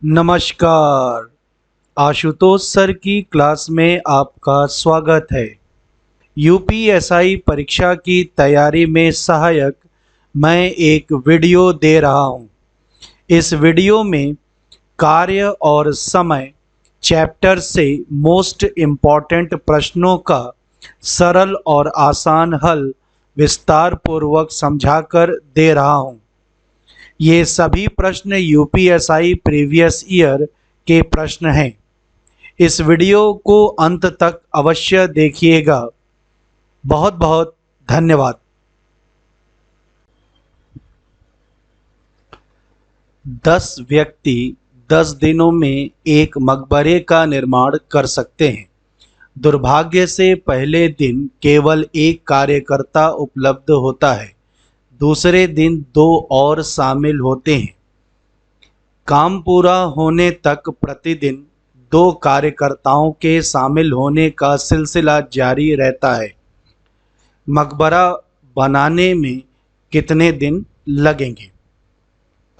नमस्कार। आशुतोष सर की क्लास में आपका स्वागत है। यूपीएसआई परीक्षा की तैयारी में सहायक मैं एक वीडियो दे रहा हूं। इस वीडियो में कार्य और समय चैप्टर से मोस्ट इम्पॉर्टेंट प्रश्नों का सरल और आसान हल विस्तार पूर्वक समझाकर दे रहा हूं। ये सभी प्रश्न यूपीएसआई प्रीवियस ईयर के प्रश्न हैं। इस वीडियो को अंत तक अवश्य देखिएगा। बहुत बहुत धन्यवाद। 10 व्यक्ति 10 दिनों में एक मकबरे का निर्माण कर सकते हैं। दुर्भाग्य से पहले दिन केवल एक कार्यकर्ता उपलब्ध होता है। दूसरे दिन 2 और शामिल होते हैं। काम पूरा होने तक प्रतिदिन 2 कार्यकर्ताओं के शामिल होने का सिलसिला जारी रहता है। मकबरा बनाने में कितने दिन लगेंगे?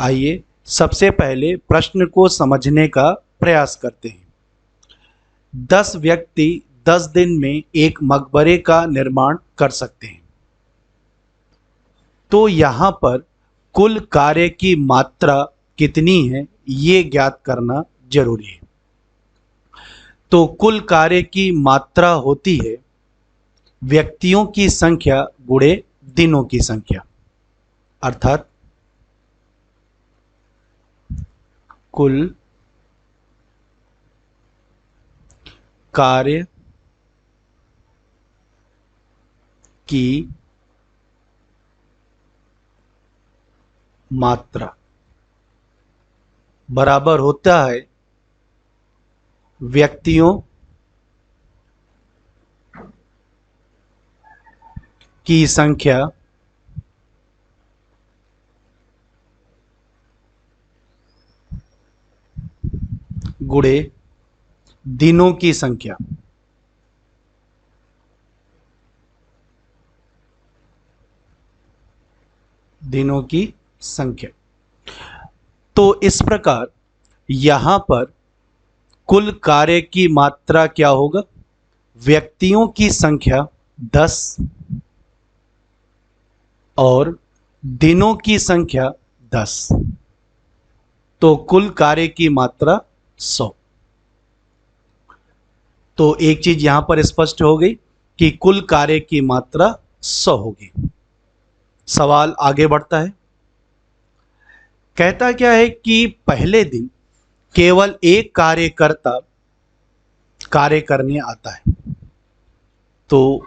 आइए सबसे पहले प्रश्न को समझने का प्रयास करते हैं। 10 व्यक्ति 10 दिन में एक मकबरे का निर्माण कर सकते हैं। तो यहाँ पर कुल कार्य की मात्रा कितनी है ये ज्ञात करना जरूरी है। तो कुल कार्य की मात्रा होती है व्यक्तियों की संख्या गुणे दिनों की संख्या, अर्थात कुल कार्य की मात्रा बराबर होता है व्यक्तियों की संख्या गुणे दिनों की संख्या। दिनों की संख्या। तो इस प्रकार यहां पर कुल कार्य की मात्रा क्या होगा? व्यक्तियों की संख्या 10 और दिनों की संख्या 10। तो कुल कार्य की मात्रा 100। तो एक चीज यहां पर स्पष्ट हो गई कि कुल कार्य की मात्रा 100 होगी। सवाल आगे बढ़ता है। कहता क्या है कि पहले दिन केवल एक कार्यकर्ता कार्य करने आता है। तो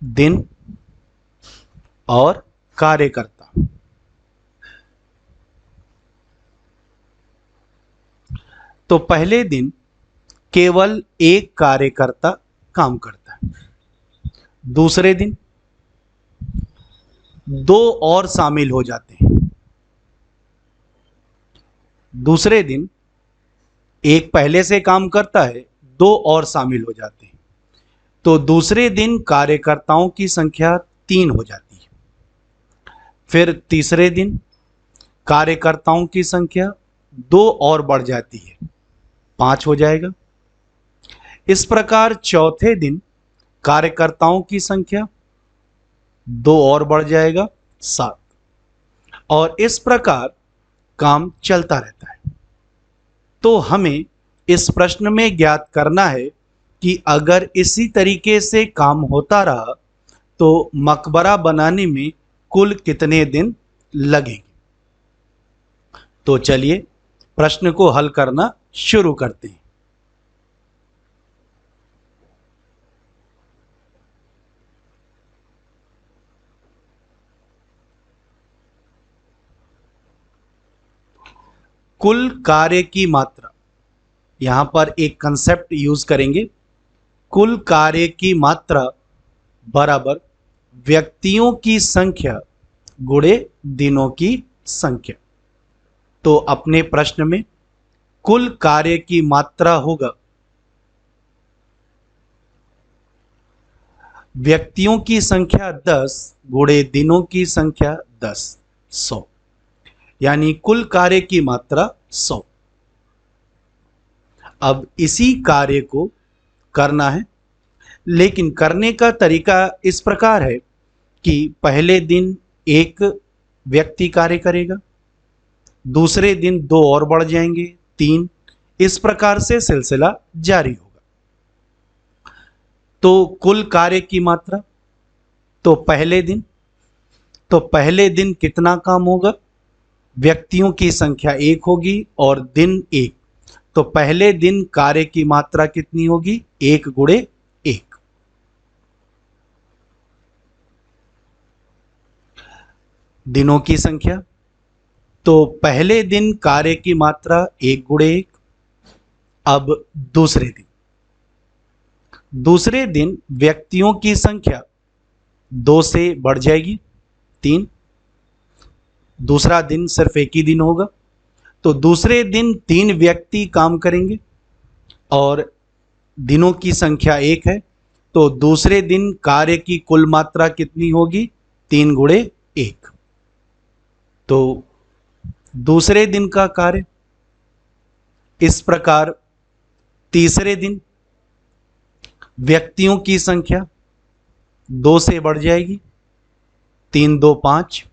दिन और कार्यकर्ता, तो पहले दिन केवल एक कार्यकर्ता काम करता है। दूसरे दिन 2 और शामिल हो जाते हैं। दूसरे दिन एक पहले से काम करता है, 2 और शामिल हो जाते हैं। तो दूसरे दिन कार्यकर्ताओं की संख्या 3 हो जाती है। फिर तीसरे दिन कार्यकर्ताओं की संख्या 2 और बढ़ जाती है, 5 हो जाएगा। इस प्रकार चौथे दिन कार्यकर्ताओं की संख्या 2 और बढ़ जाएगा, 7। और इस प्रकार काम चलता रहता है। तो हमें इस प्रश्न में ज्ञात करना है कि अगर इसी तरीके से काम होता रहा तो मकबरा बनाने में कुल कितने दिन लगेंगे। तो चलिए प्रश्न को हल करना शुरू करते हैं। कुल कार्य की मात्रा, यहां पर एक कंसेप्ट यूज करेंगे। कुल कार्य की मात्रा बराबर व्यक्तियों की संख्या गुणे दिनों की संख्या। तो अपने प्रश्न में कुल कार्य की मात्रा होगा व्यक्तियों की संख्या 10 गुणे दिनों की संख्या 10, 100। यानी कुल कार्य की मात्रा 100। अब इसी कार्य को करना है, लेकिन करने का तरीका इस प्रकार है कि पहले दिन एक व्यक्ति कार्य करेगा, दूसरे दिन दो और बढ़ जाएंगे, 3, इस प्रकार से सिलसिला जारी होगा। तो कुल कार्य की मात्रा, तो पहले दिन कितना काम होगा? व्यक्तियों की संख्या 1 होगी और दिन 1, तो पहले दिन कार्य की मात्रा कितनी होगी? 1 गुणे 1। दिनों की संख्या, तो पहले दिन कार्य की मात्रा 1 गुणे 1। अब दूसरे दिन व्यक्तियों की संख्या 2 से बढ़ जाएगी, 3। दूसरा दिन सिर्फ एक ही दिन होगा, तो दूसरे दिन 3 व्यक्ति काम करेंगे और दिनों की संख्या 1 है, तो दूसरे दिन कार्य की कुल मात्रा कितनी होगी? 3 गुणे 1। तो दूसरे दिन का कार्य इस प्रकार, तीसरे दिन व्यक्तियों की संख्या 2 से बढ़ जाएगी, 3 2 5।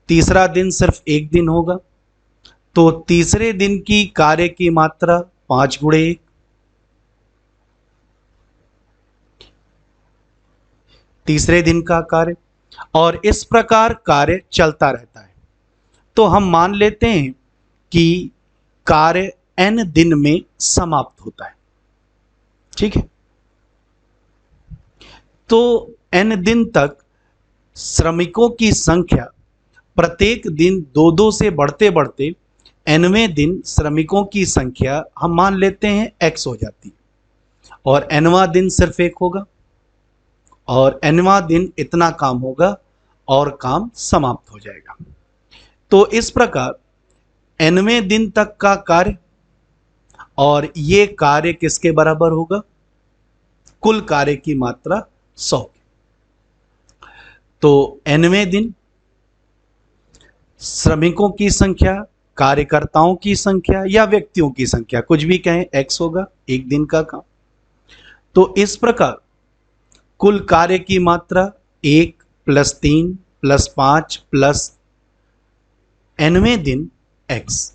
तीसरा दिन सिर्फ एक दिन होगा, तो तीसरे दिन की कार्य की मात्रा 5 गुणे 1। तीसरे दिन का कार्य, और इस प्रकार कार्य चलता रहता है। तो हम मान लेते हैं कि कार्य n दिन में समाप्त होता है, ठीक है। तो n दिन तक श्रमिकों की संख्या प्रत्येक दिन 2-2 से बढ़ते बढ़ते nवें दिन श्रमिकों की संख्या हम मान लेते हैं x हो जाती है, और nवां दिन सिर्फ 1 होगा, और nवां दिन इतना काम होगा और काम समाप्त हो जाएगा। तो इस प्रकार nवें दिन तक का कार्य, और ये कार्य किसके बराबर होगा? कुल कार्य की मात्रा 100। तो nवें दिन श्रमिकों की संख्या, कार्यकर्ताओं की संख्या या व्यक्तियों की संख्या, कुछ भी कहें, x होगा, एक दिन का काम। तो इस प्रकार कुल कार्य की मात्रा 1 + 3 + 5 प्लस nवें दिन x।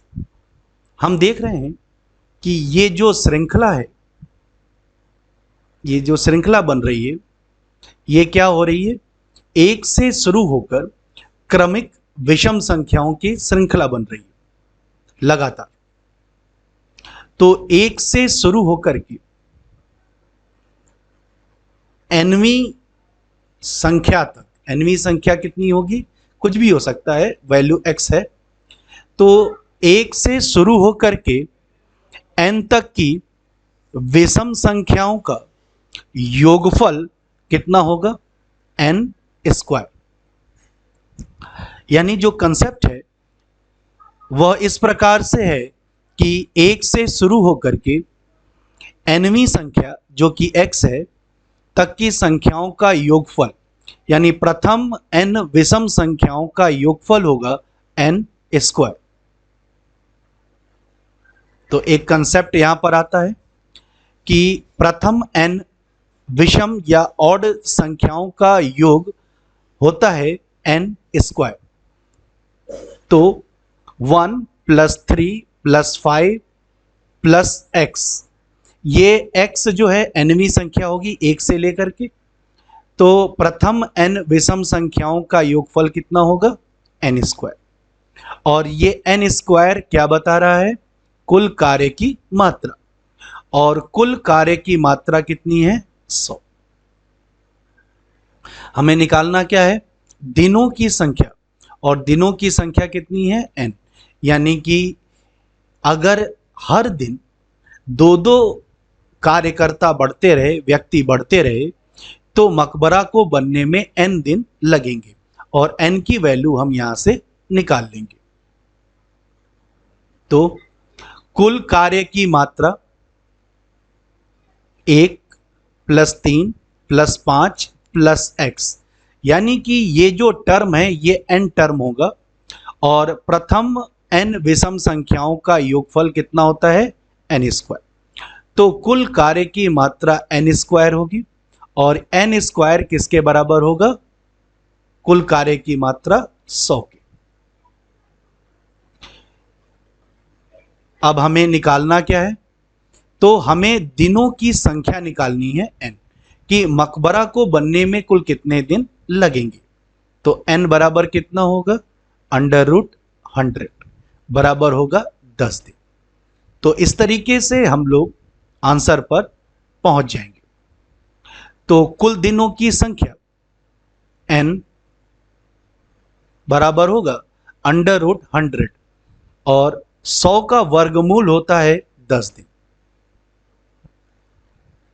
हम देख रहे हैं कि ये जो श्रृंखला है, ये जो श्रृंखला बन रही है, ये क्या हो रही है? 1 से शुरू होकर क्रमिक विषम संख्याओं की श्रृंखला बन रही है लगातार। तो 1 से शुरू होकर के nवीं संख्या तक, nवीं संख्या कितनी होगी? कुछ भी हो सकता है, वैल्यू x है। तो 1 से शुरू होकर के n तक की विषम संख्याओं का योगफल कितना होगा? n²। यानी जो कंसेप्ट है वह इस प्रकार से है कि 1 से शुरू होकर के nवीं संख्या जो कि x है तक की संख्याओं का योगफल, यानी प्रथम n विषम संख्याओं का योगफल होगा n²। तो एक कंसेप्ट यहां पर आता है कि प्रथम n विषम या ऑड संख्याओं का योग होता है n²। तो 1 + 3 + 5 + x, ये x जो है nवीं संख्या होगी 1 से लेकर के। तो प्रथम n विषम संख्याओं का योगफल कितना होगा? n²। और ये n² क्या बता रहा है? कुल कार्य की मात्रा, और कुल कार्य की मात्रा कितनी है? 100। हमें निकालना क्या है? दिनों की संख्या, और दिनों की संख्या कितनी है? n। यानी कि अगर हर दिन 2-2 कार्यकर्ता बढ़ते रहे, व्यक्ति बढ़ते रहे, तो मकबरा को बनने में n दिन लगेंगे, और n की वैल्यू हम यहां से निकाल लेंगे। तो कुल कार्य की मात्रा 1 + 3 + 5 + x, यानी कि ये जो टर्म है ये n टर्म होगा, और प्रथम n विषम संख्याओं का योगफल कितना होता है, n स्क्वायर। तो कुल कार्य की मात्रा n स्क्वायर होगी और n स्क्वायर किसके बराबर होगा, कुल कार्य की मात्रा 100 की। अब हमें निकालना क्या है, तो हमें दिनों की संख्या निकालनी है n, कि मकबरा को बनने में कुल कितने दिन लगेंगे। तो n बराबर कितना होगा, √100 बराबर होगा 10 दिन। तो इस तरीके से हम लोग आंसर पर पहुंच जाएंगे। तो कुल दिनों की संख्या n बराबर होगा √100 और 100 का वर्गमूल होता है 10 दिन।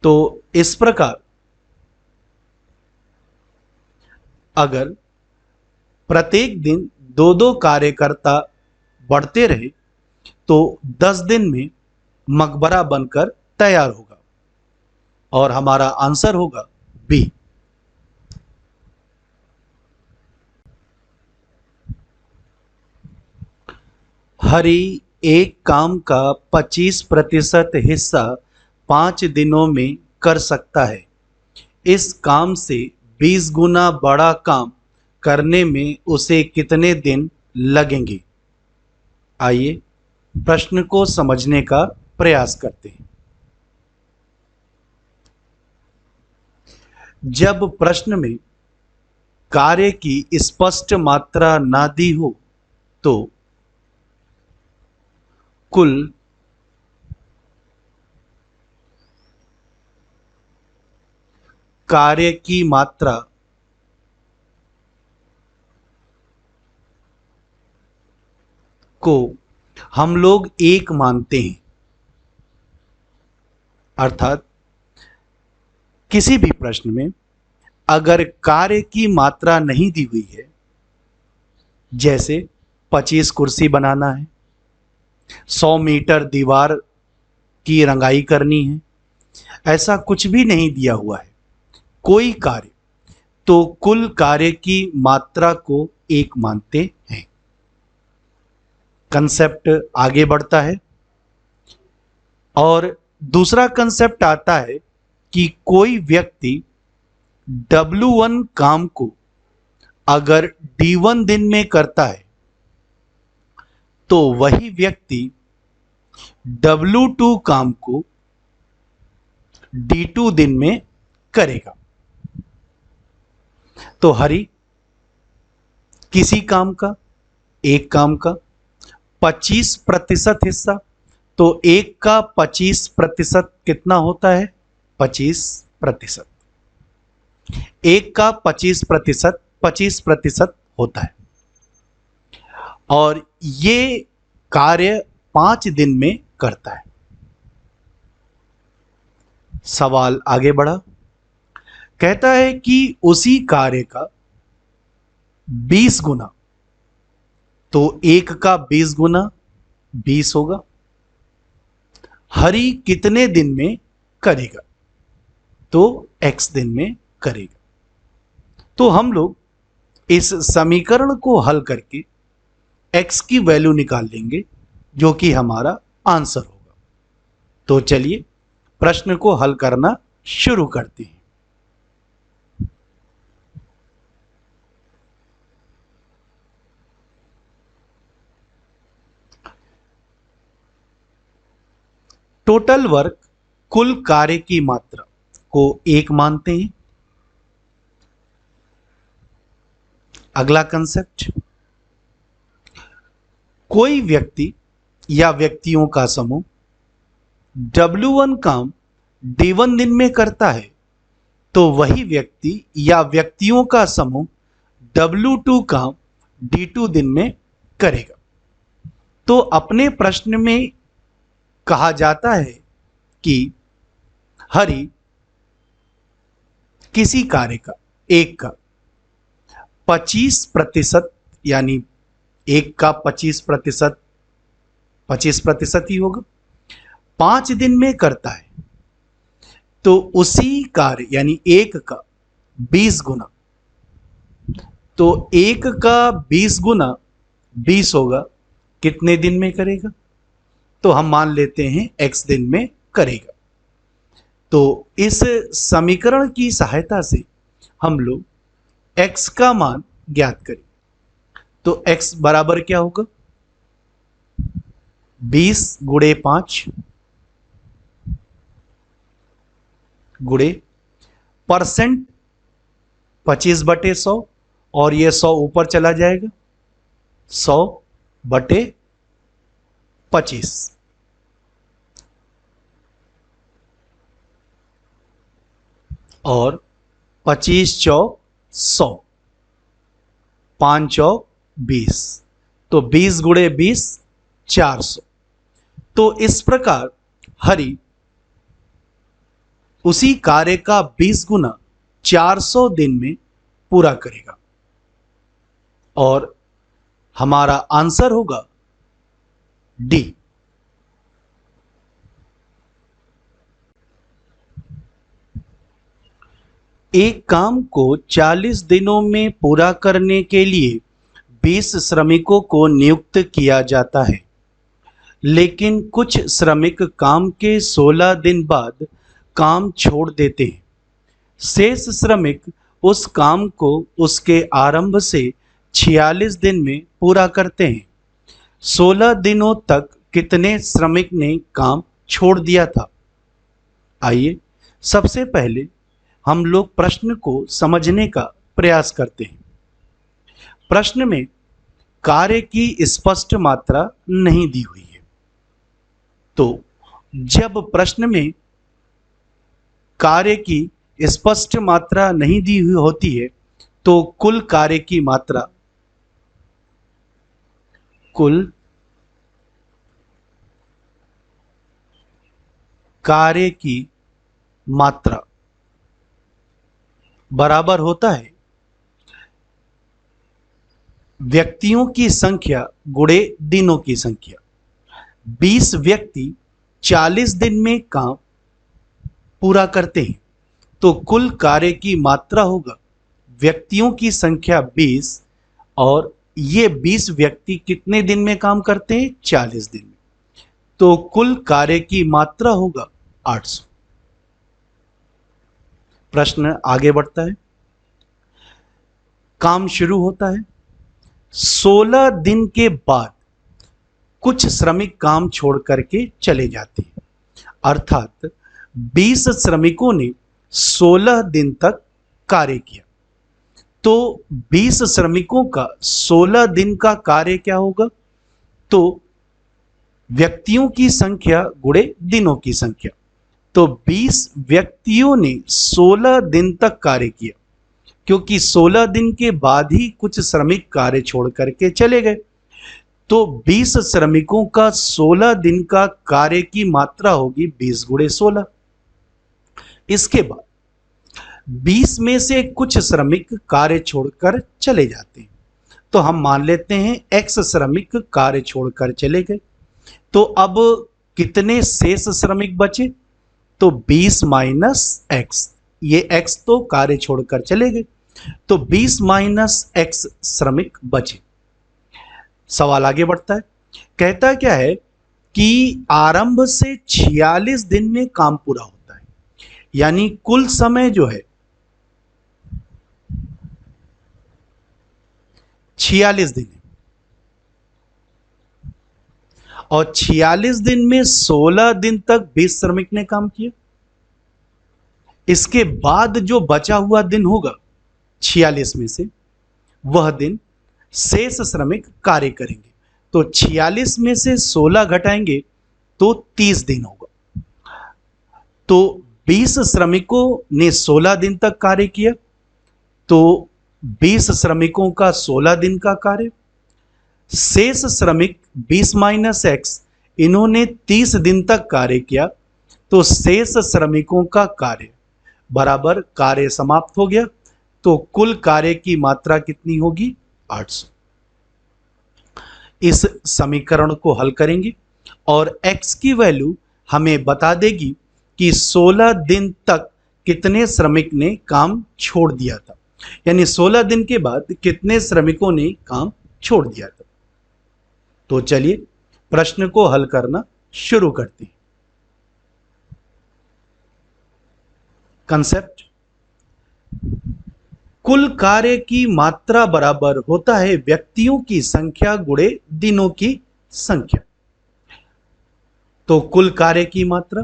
तो इस प्रकार अगर प्रत्येक दिन 2-2 कार्यकर्ता बढ़ते रहे तो 10 दिन में मकबरा बनकर तैयार होगा और हमारा आंसर होगा बी। हरि एक काम का 25% हिस्सा 5 दिनों में कर सकता है। इस काम से 20 गुना बड़ा काम करने में उसे कितने दिन लगेंगे। आइए प्रश्न को समझने का प्रयास करते हैं। जब प्रश्न में कार्य की स्पष्ट मात्रा ना दी हो तो कुल कार्य की मात्रा को हम लोग एक मानते हैं। अर्थात किसी भी प्रश्न में अगर कार्य की मात्रा नहीं दी हुई है, जैसे 25 कुर्सी बनाना है, 100 मीटर दीवार की रंगाई करनी है, ऐसा कुछ भी नहीं दिया हुआ है कोई कार्य, तो कुल कार्य की मात्रा को एक मानते हैं। कंसेप्ट आगे बढ़ता है और दूसरा कंसेप्ट आता है कि कोई व्यक्ति W1 काम को अगर D1 दिन में करता है तो वही व्यक्ति W2 काम को D2 दिन में करेगा। तो हरि किसी काम का, एक काम का 25% हिस्सा, तो एक का 25% कितना होता है, 25%। एक का 25% होता है और ये कार्य 5 दिन में करता है। सवाल आगे बढ़ा, कहता है कि उसी कार्य का 20 गुना, तो एक का 20 गुना 20 होगा, हरि कितने दिन में करेगा, तो x दिन में करेगा। तो हम लोग इस समीकरण को हल करके x की वैल्यू निकाल लेंगे जो कि हमारा आंसर होगा। तो चलिए प्रश्न को हल करना शुरू करते हैं। टोटल वर्क कुल कार्य की मात्रा को एक मानते हैं। अगला कंसेप्ट, कोई व्यक्ति या व्यक्तियों का समूह W1 काम D1 दिन में करता है तो वही व्यक्ति या व्यक्तियों का समूह W2 काम D2 दिन में करेगा। तो अपने प्रश्न में कहा जाता है कि हरि किसी कार्य का, एक का 25%, यानी एक का 25% 25% ही होगा, 5 दिन में करता है, तो उसी कार्य यानी एक का 20 गुना, तो एक का 20 गुना 20 होगा, कितने दिन में करेगा? तो हम मान लेते हैं x दिन में करेगा। तो इस समीकरण की सहायता से हम लोग x का मान ज्ञात करें। तो x बराबर क्या होगा? 20 गुणे 5 गुणे परसेंट 25/100, और ये 100 ऊपर चला जाएगा, 100/25, और 25 चौक 100, 5 चौक 20, तो 20 गुणे 20 400। तो इस प्रकार हरि उसी कार्य का 20 गुना 400 दिन में पूरा करेगा, और हमारा आंसर होगा डी। एक काम को 40 दिनों में पूरा करने के लिए 20 श्रमिकों को नियुक्त किया जाता है, लेकिन कुछ श्रमिक काम के 16 दिन बाद काम छोड़ देते हैं। शेष श्रमिक उस काम को उसके आरंभ से 46 दिन में पूरा करते हैं। 16 दिनों तक कितने श्रमिक ने काम छोड़ दिया था? आइए सबसे पहले हम लोग प्रश्न को समझने का प्रयास करते हैं। प्रश्न में कार्य की स्पष्ट मात्रा नहीं दी हुई है, तो जब प्रश्न में कार्य की स्पष्ट मात्रा नहीं दी हुई होती है तो कुल कार्य की मात्रा, कुल कार्य की मात्रा बराबर होता है व्यक्तियों की संख्या गुणे दिनों की संख्या। 20 व्यक्ति 40 दिन में काम पूरा करते हैं, तो कुल कार्य की मात्रा होगा व्यक्तियों की संख्या 20, और ये 20 व्यक्ति कितने दिन में काम करते हैं? 40 दिन में, तो कुल कार्य की मात्रा होगा 800। प्रश्न आगे बढ़ता है। काम शुरू होता है, 16 दिन के बाद कुछ श्रमिक काम छोड़ करके चले जाते हैं, अर्थात 20 श्रमिकों ने 16 दिन तक कार्य किया। तो 20 श्रमिकों का 16 दिन का कार्य क्या होगा? तो व्यक्तियों की संख्या गुणे दिनों की संख्या। तो 20 व्यक्तियों ने 16 दिन तक कार्य किया, क्योंकि 16 दिन के बाद ही कुछ श्रमिक कार्य छोड़ करके चले गए। तो 20 श्रमिकों का 16 दिन का कार्य की मात्रा होगी 20 गुणे 16। इसके बाद 20 में से कुछ श्रमिक कार्य छोड़कर चले जाते हैं, तो हम मान लेते हैं x श्रमिक कार्य छोड़कर चले गए। तो अब कितने शेष श्रमिक बचे? तो 20 माइनस x, ये x तो कार्य छोड़कर चले गए, तो 20 माइनस x श्रमिक बचे। सवाल आगे बढ़ता है, कहता क्या है कि आरंभ से 46 दिन में काम पूरा होता है, यानी कुल समय जो है 46 दिन है, और 46 दिन में 16 दिन तक 20 श्रमिक ने काम किया। इसके बाद जो बचा हुआ दिन होगा 46 में से, वह दिन शेष श्रमिक कार्य करेंगे। तो 46 में से 16 घटाएंगे तो 30 दिन होगा। तो 20 श्रमिकों ने 16 दिन तक कार्य किया, तो 20 श्रमिकों का 16 दिन का कार्य। शेष श्रमिक 20 माइनस x, इन्होंने 30 दिन तक कार्य किया, तो शेष श्रमिकों का कार्य बराबर कार्य समाप्त हो गया। तो कुल कार्य की मात्रा कितनी होगी? 800। इस समीकरण को हल करेंगे और x की वैल्यू हमें बता देगी कि 16 दिन तक कितने श्रमिक ने काम छोड़ दिया था, यानी 16 दिन के बाद कितने श्रमिकों ने काम छोड़ दिया था। तो चलिए प्रश्न को हल करना शुरू करते हैं। कंसेप्ट, कुल कार्य की मात्रा बराबर होता है व्यक्तियों की संख्या गुणे दिनों की संख्या। तो कुल कार्य की मात्रा,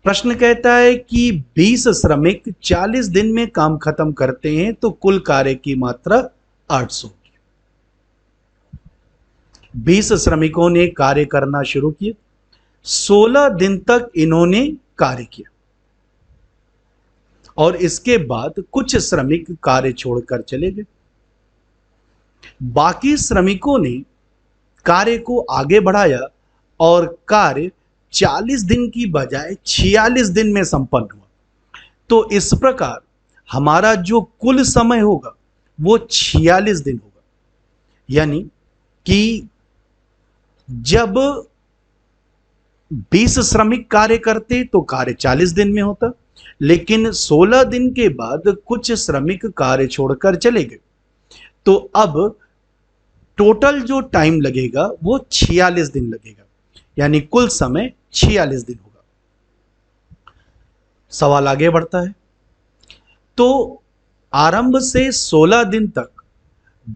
प्रश्न कहता है कि 20 श्रमिक 40 दिन में काम खत्म करते हैं तो कुल कार्य की मात्रा 800। 20 श्रमिकों ने कार्य करना शुरू किया, 16 दिन तक इन्होंने कार्य किया और इसके बाद कुछ श्रमिक कार्य छोड़कर चले गए। बाकी श्रमिकों ने कार्य को आगे बढ़ाया और कार्य 40 दिन की बजाय 46 दिन में संपन्न हुआ। तो इस प्रकार हमारा जो कुल समय होगा वो 46 दिन होगा। यानी कि जब 20 श्रमिक कार्य करते तो कार्य 40 दिन में होता, लेकिन 16 दिन के बाद कुछ श्रमिक कार्य छोड़कर चले गए तो अब टोटल जो टाइम लगेगा वो 46 दिन लगेगा, यानी कुल समय 46 दिन होगा। सवाल आगे बढ़ता है, तो आरंभ से 16 दिन तक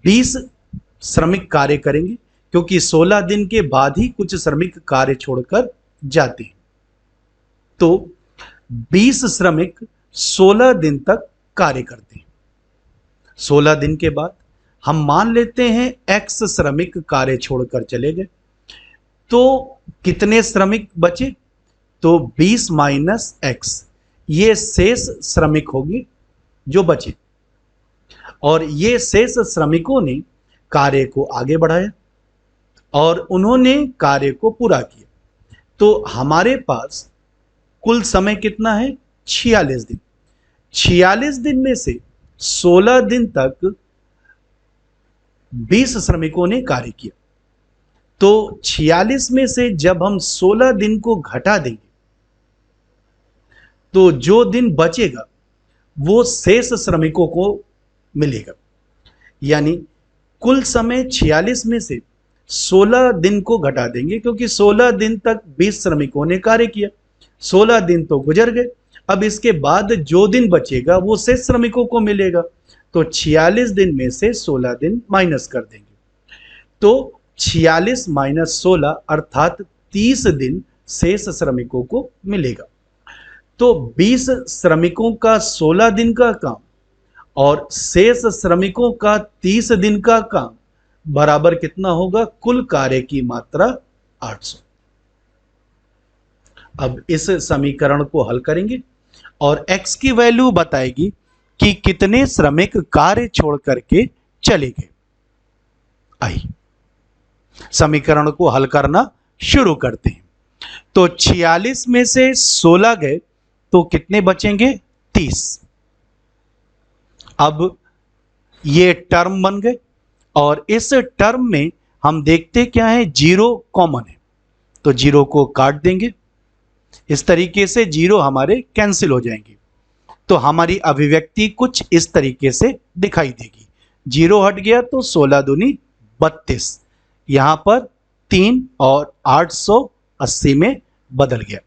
20 श्रमिक कार्य करेंगे क्योंकि 16 दिन के बाद ही कुछ श्रमिक कार्य छोड़कर जाते हैं। तो 20 श्रमिक 16 दिन तक कार्य करते हैं। 16 दिन के बाद हम मान लेते हैं x श्रमिक कार्य छोड़कर चले गए, तो कितने श्रमिक बचे? तो 20 माइनस x, ये शेष श्रमिक होगी जो बचे, और ये शेष श्रमिकों ने कार्य को आगे बढ़ाया और उन्होंने कार्य को पूरा किया। तो हमारे पास कुल समय कितना है? 46 दिन। 46 दिन में से 16 दिन तक 20 श्रमिकों ने कार्य किया, तो 46 में से जब हम 16 दिन को घटा देंगे तो जो दिन बचेगा वो शेष श्रमिकों को मिलेगा। यानी कुल समय 46 में से 16 दिन को घटा देंगे क्योंकि 16 दिन तक 20 श्रमिकों ने कार्य किया, 16 दिन तो गुजर गए। अब इसके बाद जो दिन बचेगा वो शेष श्रमिकों को मिलेगा, तो 46 दिन में से 16 दिन माइनस कर देंगे, तो 46 माइनस 16 अर्थात 30 दिन शेष श्रमिकों को मिलेगा। तो 20 श्रमिकों का 16 दिन का काम और शेष श्रमिकों का 30 दिन का काम बराबर कितना होगा? कुल कार्य की मात्रा 800। अब इस समीकरण को हल करेंगे और x की वैल्यू बताएगी कि कितने श्रमिक कार्य छोड़ करके चले गए। आइए समीकरण को हल करना शुरू करते हैं। तो 46 में से 16 गए तो कितने बचेंगे? 30। अब ये टर्म बन गए और इस टर्म में हम देखते क्या है, 0 कॉमन है, तो 0 को काट देंगे। इस तरीके से 0 हमारे कैंसिल हो जाएंगे, तो हमारी अभिव्यक्ति कुछ इस तरीके से दिखाई देगी। 0 हट गया तो 16 दूनी 32, यहां पर 3 और 880 में बदल गया।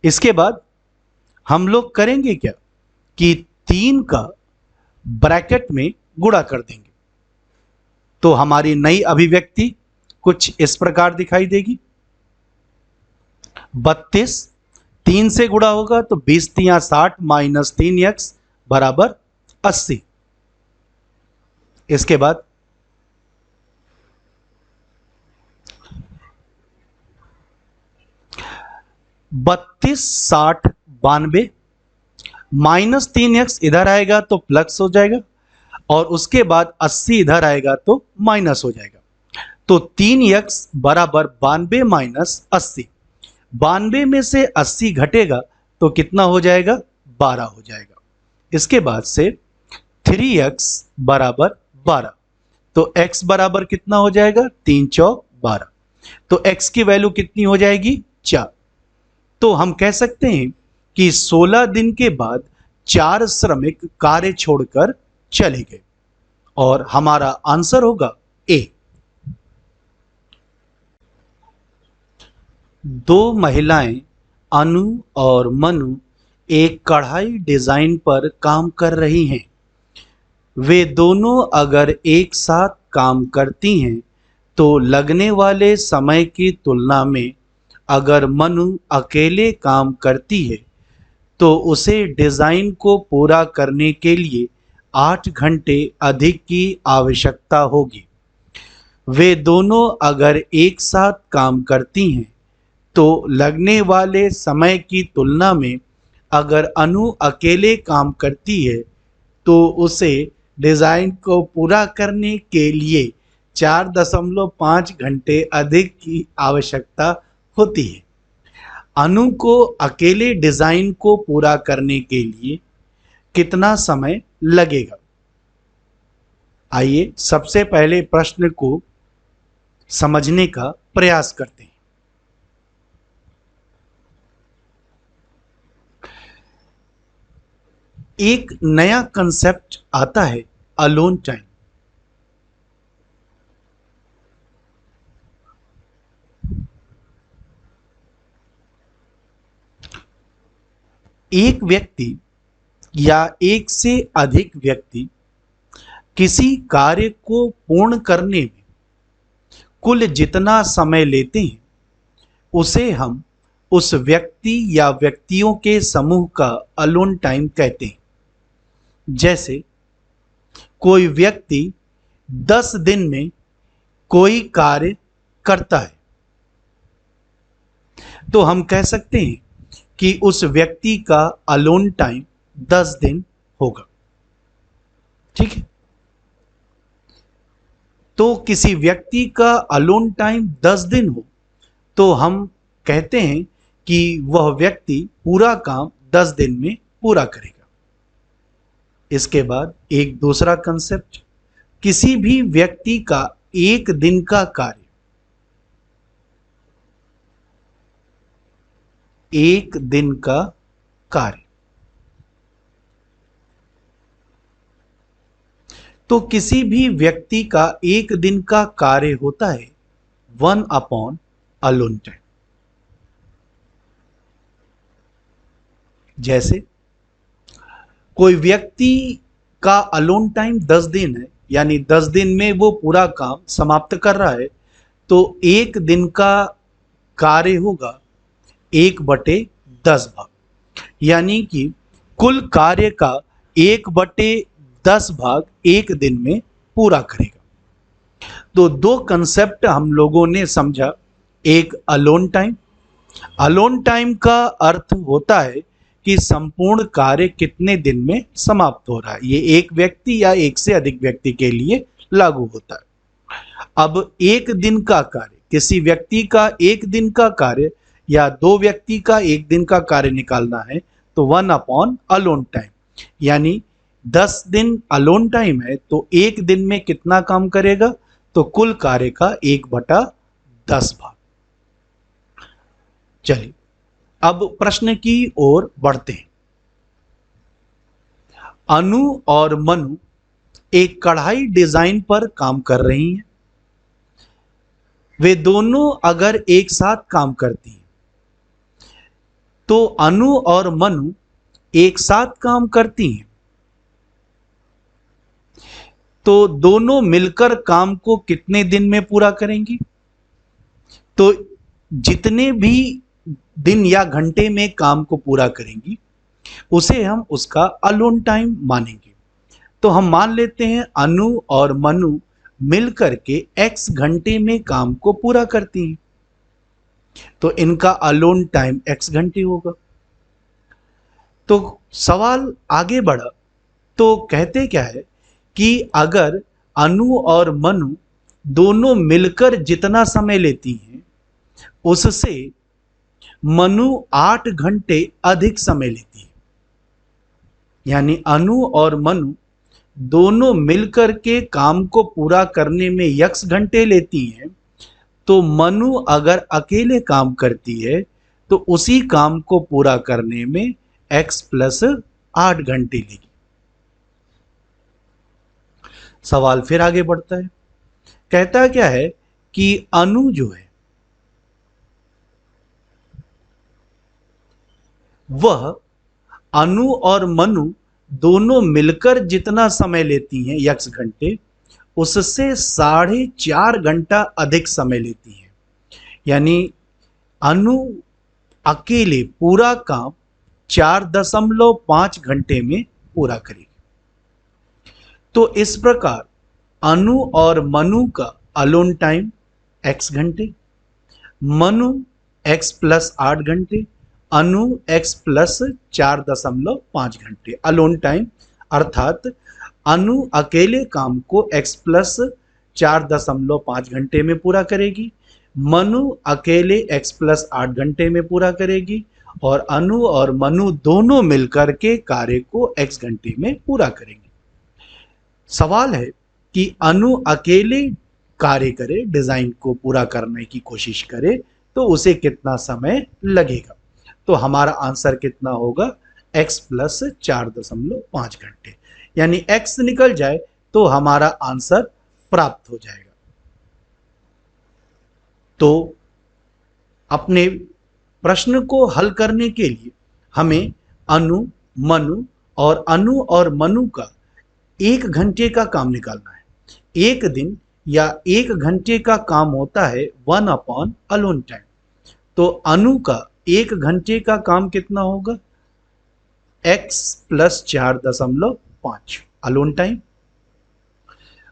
इसके बाद हम लोग करेंगे क्या कि 3 का ब्रैकेट में गुणा कर देंगे, तो हमारी नई अभिव्यक्ति कुछ इस प्रकार दिखाई देगी। 32 3 से गुणा होगा तो 20 3 60 माइनस 3x बराबर 80। इसके बाद 32 60 92 माइनस 3x इधर आएगा तो प्लस हो जाएगा और उसके बाद 80 इधर आएगा तो माइनस हो जाएगा। तो 3x बराबर 92 माइनस 80। 92 में से 80 घटेगा तो कितना हो जाएगा? 12 हो जाएगा। इसके बाद से 3x बराबर 12, तो x बराबर कितना हो जाएगा? 3 चौक 12, तो x की वैल्यू कितनी हो जाएगी? 4। तो हम कह सकते हैं कि 16 दिन के बाद 4 श्रमिक कार्य छोड़कर चले गए और हमारा आंसर होगा ए। दो महिलाएं अनु और मनु एक कढ़ाई डिजाइन पर काम कर रही हैं। वे दोनों अगर एक साथ काम करती हैं तो लगने वाले समय की तुलना में अगर मनु अकेले काम करती है तो उसे डिजाइन को पूरा करने के लिए 8 घंटे अधिक की आवश्यकता होगी। वे दोनों अगर एक साथ काम करती हैं तो लगने वाले समय की तुलना में अगर अनु अकेले काम करती है तो उसे डिजाइन को पूरा करने के लिए 4.5 घंटे अधिक की आवश्यकता होती है। अनु को अकेले डिजाइन को पूरा करने के लिए कितना समय लगेगा? आइए सबसे पहले प्रश्न को समझने का प्रयास करते हैं। एक नया कंसेप्ट आता है अलोन टाइम। एक व्यक्ति या एक से अधिक व्यक्ति किसी कार्य को पूर्ण करने में कुल जितना समय लेते हैं उसे हम उस व्यक्ति या व्यक्तियों के समूह का अलोन टाइम कहते हैं। जैसे कोई व्यक्ति 10 दिन में कोई कार्य करता है तो हम कह सकते हैं कि उस व्यक्ति का अलोन टाइम 10 दिन होगा। ठीक है, तो किसी व्यक्ति का अलोन टाइम 10 दिन हो तो हम कहते हैं कि वह व्यक्ति पूरा काम 10 दिन में पूरा करेगा। इसके बाद एक दूसरा कंसेप्ट, किसी भी व्यक्ति का एक दिन का कार्य एक दिन का कार्य तो किसी भी व्यक्ति का एक दिन का कार्य होता है 1 अलोन टाइम। जैसे कोई व्यक्ति का अलोन टाइम 10 दिन है, यानी 10 दिन में वो पूरा काम समाप्त कर रहा है, तो एक दिन का कार्य होगा 1/10 भाग, यानी कि कुल कार्य का 1/10 भाग एक दिन में पूरा करेगा। तो दो कंसेप्ट हम लोगों ने समझा। एक अलोन टाइम, अलोन टाइम का अर्थ होता है कि संपूर्ण कार्य कितने दिन में समाप्त हो रहा है। ये एक व्यक्ति या एक से अधिक व्यक्ति के लिए लागू होता है। अब एक दिन का कार्य, किसी व्यक्ति का एक दिन का कार्य या दो व्यक्ति का एक दिन का कार्य निकालना है तो 1 अलोन टाइम, यानी 10 दिन अलोन टाइम है तो एक दिन में कितना काम करेगा, तो कुल कार्य का 1/10 भाग। चलिए अब प्रश्न की ओर बढ़ते हैं। अनु और मनु एक कढ़ाई डिजाइन पर काम कर रही हैं। वे दोनों अगर एक साथ काम करती हैं तो अनु और मनु एक साथ काम करती हैं तो दोनों मिलकर काम को कितने दिन में पूरा करेंगी? तो जितने भी दिन या घंटे में काम को पूरा करेंगी उसे हम उसका अलोन टाइम मानेंगे। तो हम मान लेते हैं अनु और मनु मिलकर के x घंटे में काम को पूरा करती हैं, तो इनका अलोन टाइम x घंटे होगा। तो सवाल आगे बढ़ा तो कहते क्या है कि अगर अनु और मनु दोनों मिलकर जितना समय लेती हैं उससे मनु 8 घंटे अधिक समय लेती है, यानी अनु और मनु दोनों मिलकर के काम को पूरा करने में x घंटे लेती हैं, तो मनु अगर अकेले काम करती है तो उसी काम को पूरा करने में x + 8 घंटे लेगी। सवाल फिर आगे बढ़ता है, कहता क्या है कि अनु जो है वह अनु और मनु दोनों मिलकर जितना समय लेती हैं x घंटे, उससे 4.5 घंटा अधिक समय लेती हैं। यानी अनु अकेले पूरा काम 4.5 घंटे में पूरा करेगी। तो इस प्रकार अनु और मनु का अलोन टाइम x घंटे, मनु x प्लस 8 घंटे, अनु x प्लस 4.5 घंटे अलोन टाइम, अर्थात अनु अकेले काम को x प्लस 4.5 घंटे में पूरा करेगी, मनु अकेले x प्लस 8 घंटे में पूरा करेगी, और अनु और मनु दोनों मिलकर के कार्य को x घंटे में पूरा करेंगे। सवाल है कि अनु अकेले कार्य करे, डिजाइन को पूरा करने की कोशिश करे, तो उसे कितना समय लगेगा। तो हमारा आंसर कितना होगा, x प्लस 4.5 घंटे। यानी x निकल जाए तो हमारा आंसर प्राप्त हो जाएगा। तो अपने प्रश्न को हल करने के लिए हमें अनु, मनु और मनु का 1 घंटे का काम निकालना है। एक दिन या 1 घंटे का काम होता है 1 अलोन टाइम। तो अनु का 1 घंटे का काम कितना होगा, x plus 4.5 alone time.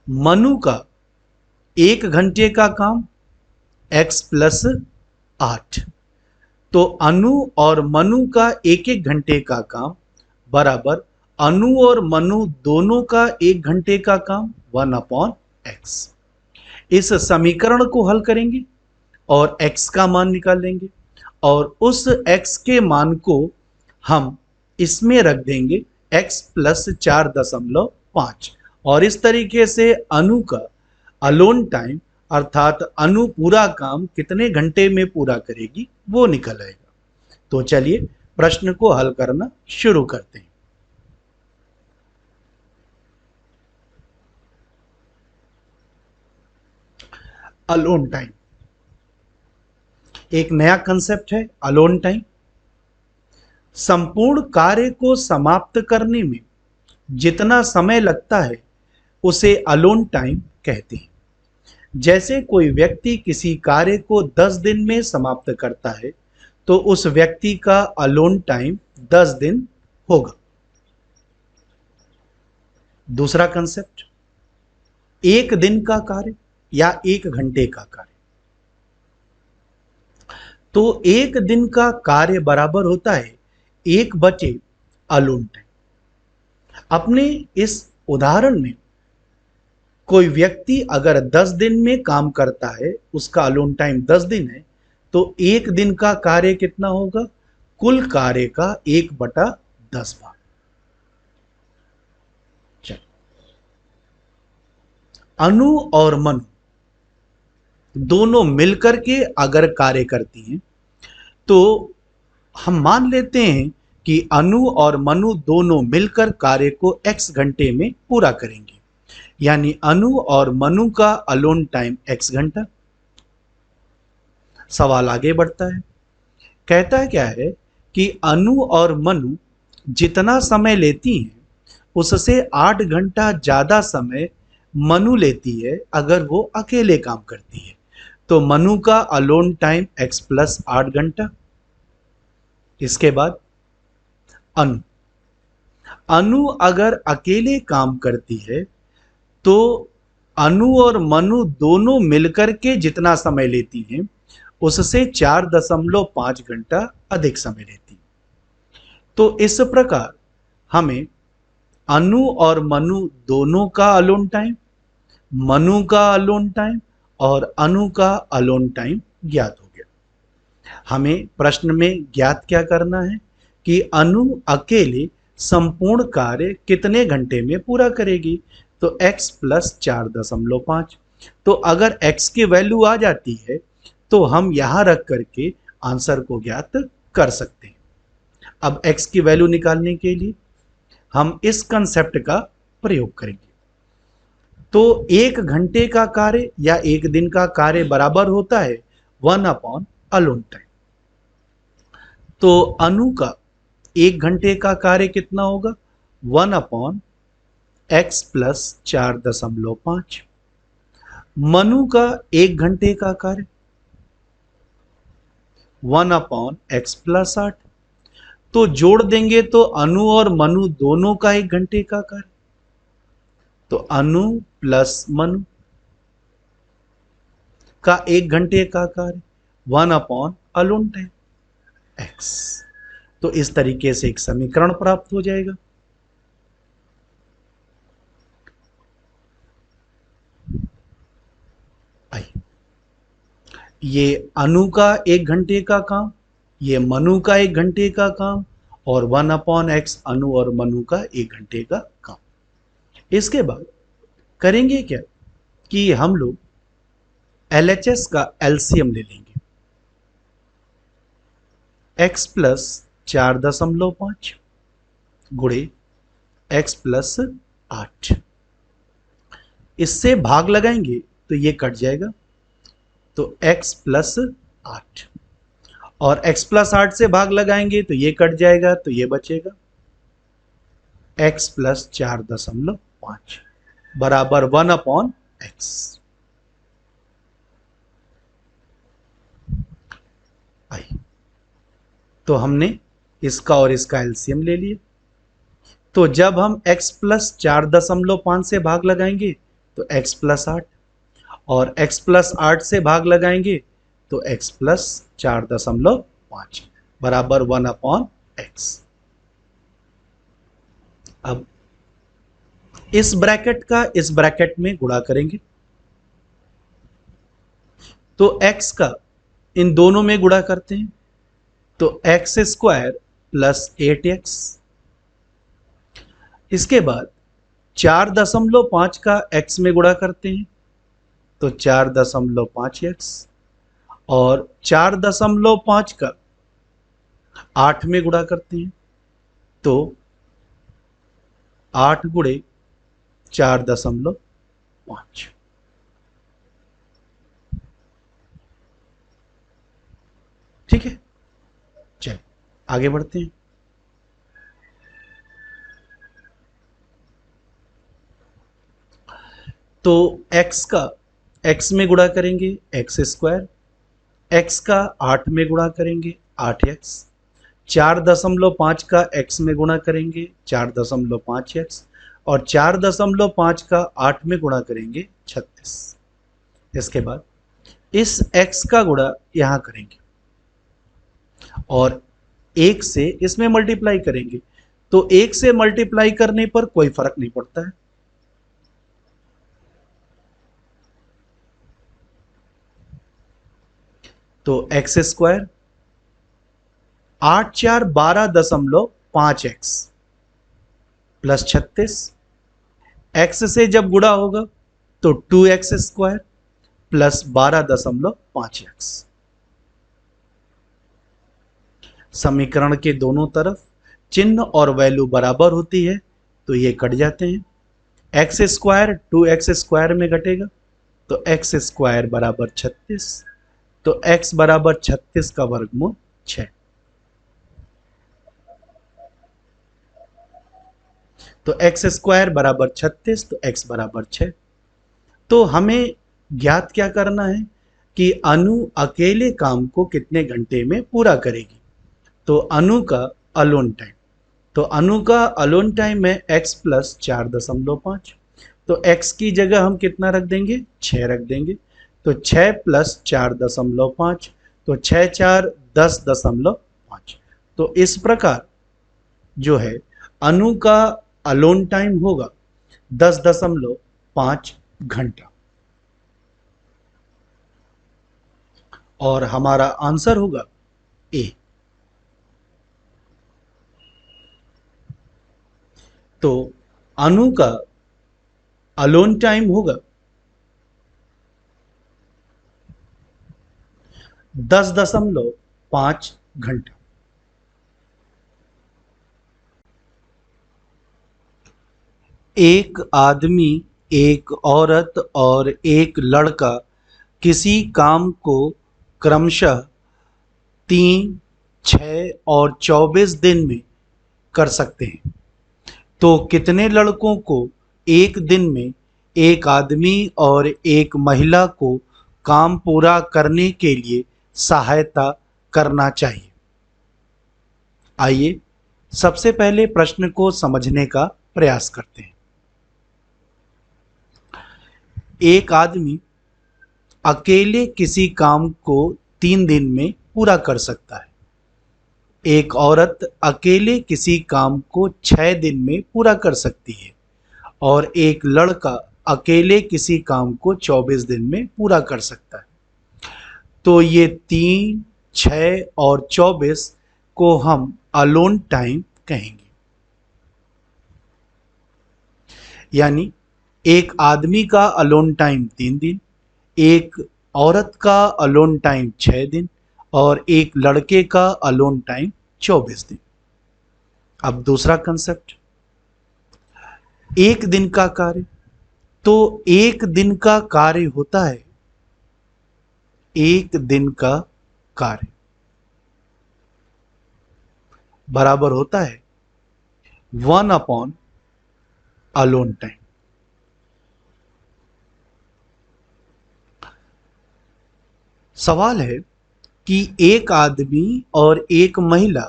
Manu का 1 घंटे का काम x प्लस 8। तो अनु और मनु का 1 घंटे का काम बराबर अनु और मनु दोनों का 1 घंटे का काम 1/x। इस समीकरण को हल करेंगे और x का मान निकाल लेंगे, और उस x के मान को हम इसमें रख देंगे x प्लस 4.5, और इस तरीके से अनु का अलोन टाइम अर्थात अनु पूरा काम कितने घंटे में पूरा करेगी वो निकल आएगा। तो चलिए प्रश्न को हल करना शुरू करते हैं। अलोन टाइम एक नया कंसेप्ट है। अलोन टाइम संपूर्ण कार्य को समाप्त करने में जितना समय लगता है उसे अलोन टाइम कहते हैं। जैसे कोई व्यक्ति किसी कार्य को 10 दिन में समाप्त करता है तो उस व्यक्ति का अलोन टाइम 10 दिन होगा। दूसरा कंसेप्ट, 1 दिन का कार्य या 1 घंटे का कार्य। तो 1 दिन का कार्य बराबर होता है 1/, अलोन टाइम। अपने इस उदाहरण में कोई व्यक्ति अगर 10 दिन में काम करता है, उसका अलोन टाइम 10 दिन है, तो 1 दिन का कार्य कितना होगा, कुल कार्य का 1/10 भाग। अनु और मनु दोनों मिलकर के अगर कार्य करती हैं तो हम मान लेते हैं कि अनु और मनु दोनों मिलकर कार्य को x घंटे में पूरा करेंगे। यानी अनु और मनु का अलोन टाइम x घंटा। सवाल आगे बढ़ता है, कहता क्या है कि अनु और मनु जितना समय लेती हैं उससे 8 घंटा ज्यादा समय मनु लेती है अगर वो अकेले काम करती है। तो मनु का अलोन टाइम x प्लस 8 घंटा। इसके बाद अनु, अनु अगर अकेले काम करती है तो अनु और मनु दोनों मिलकर के जितना समय लेती हैं उससे 4.5 घंटा अधिक समय लेती। तो इस प्रकार हमें अनु और मनु दोनों का अलोन टाइम, मनु का अलोन टाइम और अनु का अलोन टाइम ज्ञात हो गया। हमें प्रश्न में ज्ञात क्या करना है कि अनु अकेले संपूर्ण कार्य कितने घंटे में पूरा करेगी। तो x प्लस 4.5। तो अगर x की वैल्यू आ जाती है तो हम यहां रख करके आंसर को ज्ञात कर सकते हैं। अब x की वैल्यू निकालने के लिए हम इस कंसेप्ट का प्रयोग करेंगे। तो 1 घंटे का कार्य या 1 दिन का कार्य बराबर होता है 1 अलोन टाइम। तो अनु का एक घंटे का कार्य कितना होगा? 1/x plus 4.5। मनु का एक घंटे का कार्य 1/x प्लस 8। तो जोड़ देंगे तो अनु और मनु दोनों का एक घंटे का कार्य, तो अनु प्लस मनु का एक घंटे का कार्य 1/अलोन टाइम x। तो इस तरीके से एक समीकरण प्राप्त हो जाएगा। ये अनु का एक घंटे का काम, ये मनु का एक घंटे का काम, और 1/x अनु और मनु का एक घंटे का काम। इसके बाद करेंगे क्या कि हम लोग LHS का एलसीएम ले लेंगे। x प्लस 4.5 गुणे x प्लस 8, इससे भाग लगाएंगे तो ये कट जाएगा, तो x प्लस 8, और x प्लस 8 से भाग लगाएंगे तो ये कट जाएगा, तो ये बचेगा x प्लस 4.5 बराबर 1/x। तो हमने इसका और इसका एलसीएम ले लिया। तो जब हम x प्लस 4.5 से भाग लगाएंगे तो x प्लस 8, और x प्लस 8 से भाग लगाएंगे तो x प्लस 4.5 बराबर 1/x। अब इस ब्रैकेट का इस ब्रैकेट में गुणा करेंगे, तो x का इन दोनों में गुणा करते हैं, तो x स्क्वायर प्लस 8x। इसके बाद 4.5 का x में गुणा करते हैं, तो 4.5x, और 4.5 का 8 में गुणा करते हैं, तो 8 गुणे 4.5। ठीक है, चलिए आगे बढ़ते हैं। तो x का x में गुणा करेंगे x स्क्वायर, x का 8 में गुणा करेंगे 8x, 4.5 का x में गुणा करेंगे 4.5x, और 4.5 का 8 में गुणा करेंगे 36। इसके बाद इस x का गुणा यहां करेंगे और 1 से इसमें मल्टीप्लाई करेंगे, तो 1 से मल्टीप्लाई करने पर कोई फर्क नहीं पड़ता है, तो x square 8 4 12.5x plus 36, x से जब गुणा होगा तो 2x स्क्वायर प्लस 12.5x। समीकरण के दोनों तरफ चिन्ह और वैल्यू बराबर होती है तो ये कट जाते हैं, x स्क्वायर 2x स्क्वायर में घटेगा, तो x स्क्वायर बराबर 36, तो x बराबर 36 का वर्गमूल 6। तो x स्क्वायर बराबर 36, तो x बराबर 6। तो हमें ज्ञात क्या करना है कि अनु अकेले काम को कितने घंटे में पूरा करेगी। तो अनु का अलोन टाइम, तो अनु का अलोन टाइम है x प्लस 4.5, तो x की जगह हम कितना रख देंगे, 6 रख देंगे, तो 6 प्लस 4.5, तो 6 4 10.5। तो इस प्रकार जो है अनु का अलोन टाइम होगा 10.5 घंटा, और हमारा आंसर होगा ए। तो अनु का अलोन टाइम होगा 10.5 घंटा। एक आदमी, एक औरत और एक लड़का किसी काम को क्रमशः 3, 6 और 24 दिन में कर सकते हैं। तो कितने लड़कों को एक दिन में एक आदमी और एक महिला को काम पूरा करने के लिए सहायता करना चाहिए? आइए सबसे पहले प्रश्न को समझने का प्रयास करते हैं। एक आदमी अकेले किसी काम को 3 दिन में पूरा कर सकता है। एक औरत अकेले किसी काम को 6 दिन में पूरा कर सकती है और एक लड़का अकेले किसी काम को 24 दिन में पूरा कर सकता है। तो ये 3, 6 और 24 को हम अलोन टाइम कहेंगे। यानी एक आदमी का अलोन टाइम 3 दिन, एक औरत का अलोन टाइम 6 दिन और एक लड़के का अलोन टाइम 24 दिन। अब दूसरा कंसेप्ट, एक दिन का कार्य। तो एक दिन का कार्य होता है, एक दिन का कार्य बराबर होता है 1 अपॉन अलोन टाइम। सवाल है कि एक आदमी और एक महिला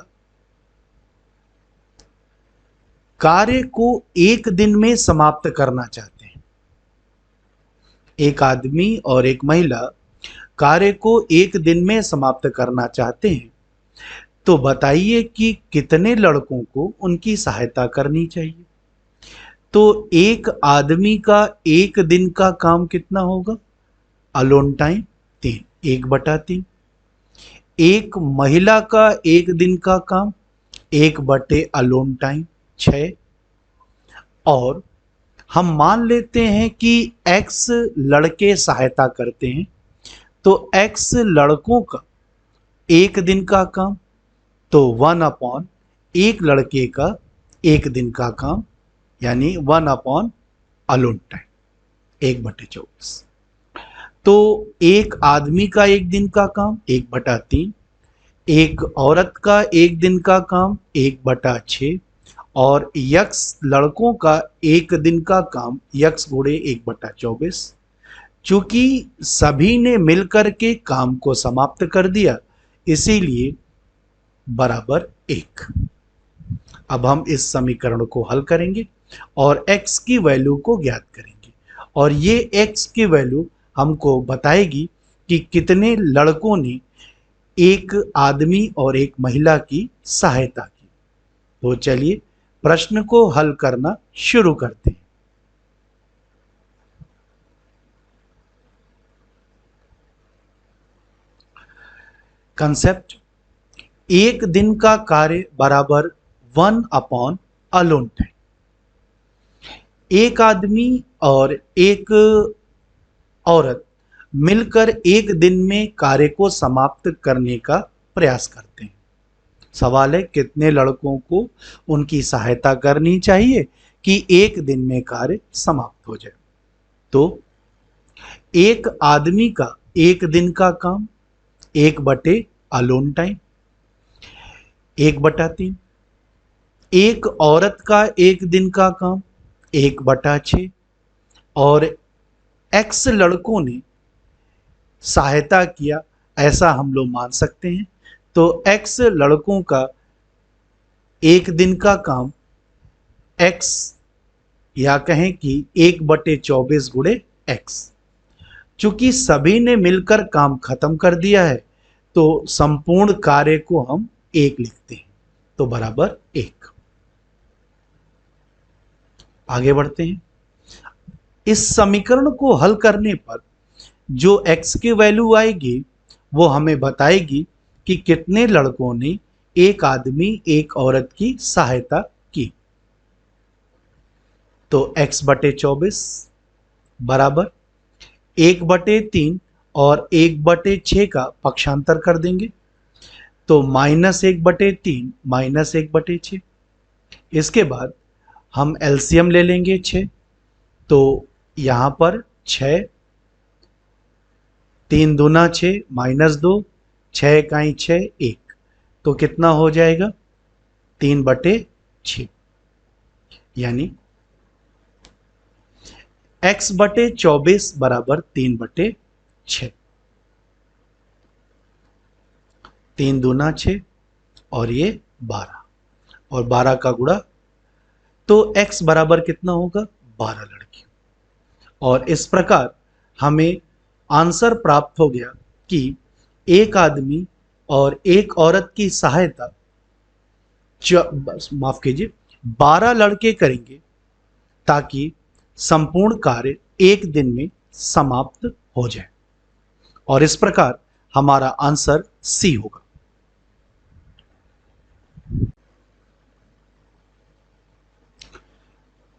कार्य को एक दिन में समाप्त करना चाहते हैं। एक आदमी और एक महिला कार्य को एक दिन में समाप्त करना चाहते हैं। तो बताइए कि कितने लड़कों को उनकी सहायता करनी चाहिए? तो एक आदमी का एक दिन का काम कितना होगा? Alone time 3, 1/3। एक महिला का एक दिन का काम 1/, अलोन टाइम 6। और हम मान लेते हैं कि x लड़के सहायता करते हैं, तो x लड़कों का एक दिन का काम, तो 1 अपॉन एक लड़के का एक दिन का काम, यानी 1 अपॉन अलोन टाइम 1/24। तो एक आदमी का एक दिन का काम 1/3, एक औरत का एक दिन का काम 1/6 और यक्स लड़कों का एक दिन का काम यक्स गुणे 1/24। चूंकि सभी ने मिलकर के काम को समाप्त कर दिया, इसीलिए बराबर 1। अब हम इस समीकरण को हल करेंगे और x की वैल्यू को ज्ञात करेंगे और ये x की वैल्यू हमको बताएगी कि कितने लड़कों ने एक आदमी और एक महिला की सहायता की। तो चलिए प्रश्न को हल करना शुरू करते हैं। कंसेप्ट, एक दिन का कार्य बराबर 1 अपॉन अलोन टाइम। एक आदमी और एक औरत मिलकर एक दिन में कार्य को समाप्त करने का प्रयास करते हैं। सवाल है कितने लड़कों को उनकी सहायता करनी चाहिए कि एक दिन में कार्य समाप्त हो जाए? तो एक आदमी का एक दिन का काम 1/, अलोन टाइम 1/3, एक औरत का एक दिन का काम 1/6 और x लड़कों ने सहायता किया, ऐसा हम लोग मान सकते हैं। तो x लड़कों का एक दिन का काम x, या कहें कि 1/24 गुणे x। चूंकि सभी ने मिलकर काम खत्म कर दिया है, तो संपूर्ण कार्य को हम 1 लिखते हैं, तो बराबर 1। आगे बढ़ते हैं। इस समीकरण को हल करने पर जो x की वैल्यू आएगी वो हमें बताएगी कि कितने लड़कों ने एक आदमी एक औरत की सहायता की। तो x/24 बराबर 1/3 और 1/6 का पक्षांतर कर देंगे, तो -1/3 -1/6। इसके बाद हम एलसीएम ले लेंगे 6, तो यहाँ पर 6, 3 दूना 6 -2, 6 इकाई 6, 1, तो कितना हो जाएगा? 3/3। 6, यानी x/24 बराबर 3/6। 3 दूना 6 और ये 12 और 12 का गुणा, तो x बराबर कितना होगा? 12 लड़की। और इस प्रकार हमें आंसर प्राप्त हो गया कि एक आदमी और एक औरत की सहायता माफ कीजिए 12 लड़के करेंगे ताकि संपूर्ण कार्य एक दिन में समाप्त हो जाए। और इस प्रकार हमारा आंसर सी होगा।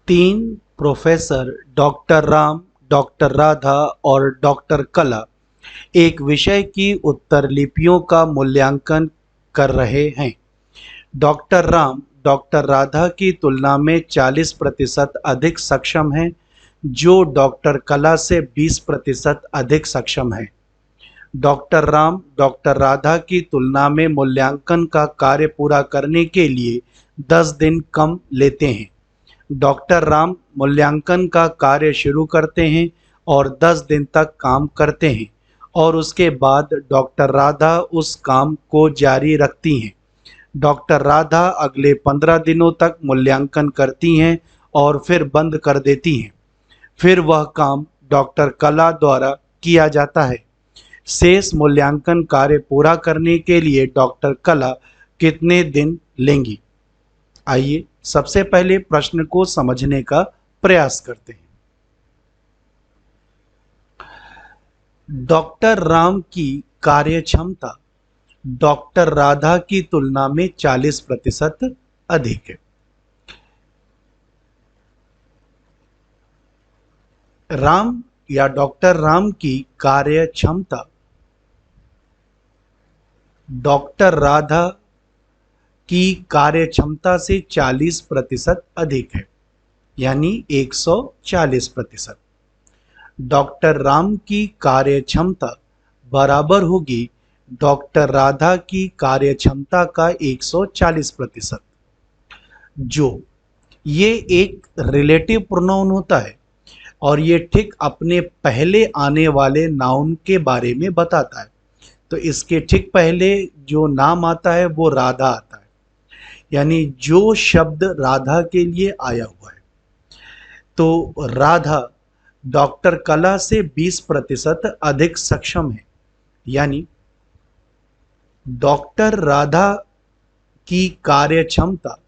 तीन professor doctor Ram, doctor Radha और डॉक्टर कला एक विषय की उत्तरलिपियों का मूल्यांकन कर रहे हैं। डॉक्टर राम डॉक्टर राधा की तुलना में 40% अधिक सक्षम हैं, जो डॉक्टर कला से 20% अधिक सक्षम है। डॉक्टर राम डॉक्टर राधा की तुलना में मूल्यांकन का कार्य पूरा करने के लिए 10 दिन कम लेते हैं। डॉक्टर राम मूल्यांकन का कार्य शुरू करते हैं और 10 दिन तक काम करते हैं और उसके बाद डॉक्टर राधा उस काम को जारी रखती हैं। डॉक्टर राधा अगले 15 दिनों तक मूल्यांकन करती हैं और फिर बंद कर देती हैं। फिर वह काम डॉक्टर कला द्वारा किया जाता है। शेष मूल्यांकन कार्य पूरा करने के लिए डॉक्टर कला कितने दिन लेंगी? आइए सबसे पहले प्रश्न को समझने का प्रयास करते हैं। डॉक्टर राम की कार्य क्षमता डॉक्टर राधा की तुलना में 40% अधिक है। राम या डॉक्टर राम की कार्य क्षमता डॉक्टर राधा की कार्य क्षमता से 40% अधिक है, यानी 140%। डॉक्टर राम की कार्य क्षमता बराबर होगी डॉक्टर राधा की कार्य क्षमता का 140%। जो ये एक रिलेटिव प्रोनाउन होता है और ये ठीक अपने पहले आने वाले नाउन के बारे में बताता है। तो इसके ठीक पहले जो नाम आता है वो राधा आता है, यानी जो शब्द राधा के लिए आया हुआ है। तो राधा डॉक्टर कला से 20% अधिक सक्षम है, यानी डॉक्टर राधा की कार्य क्षमता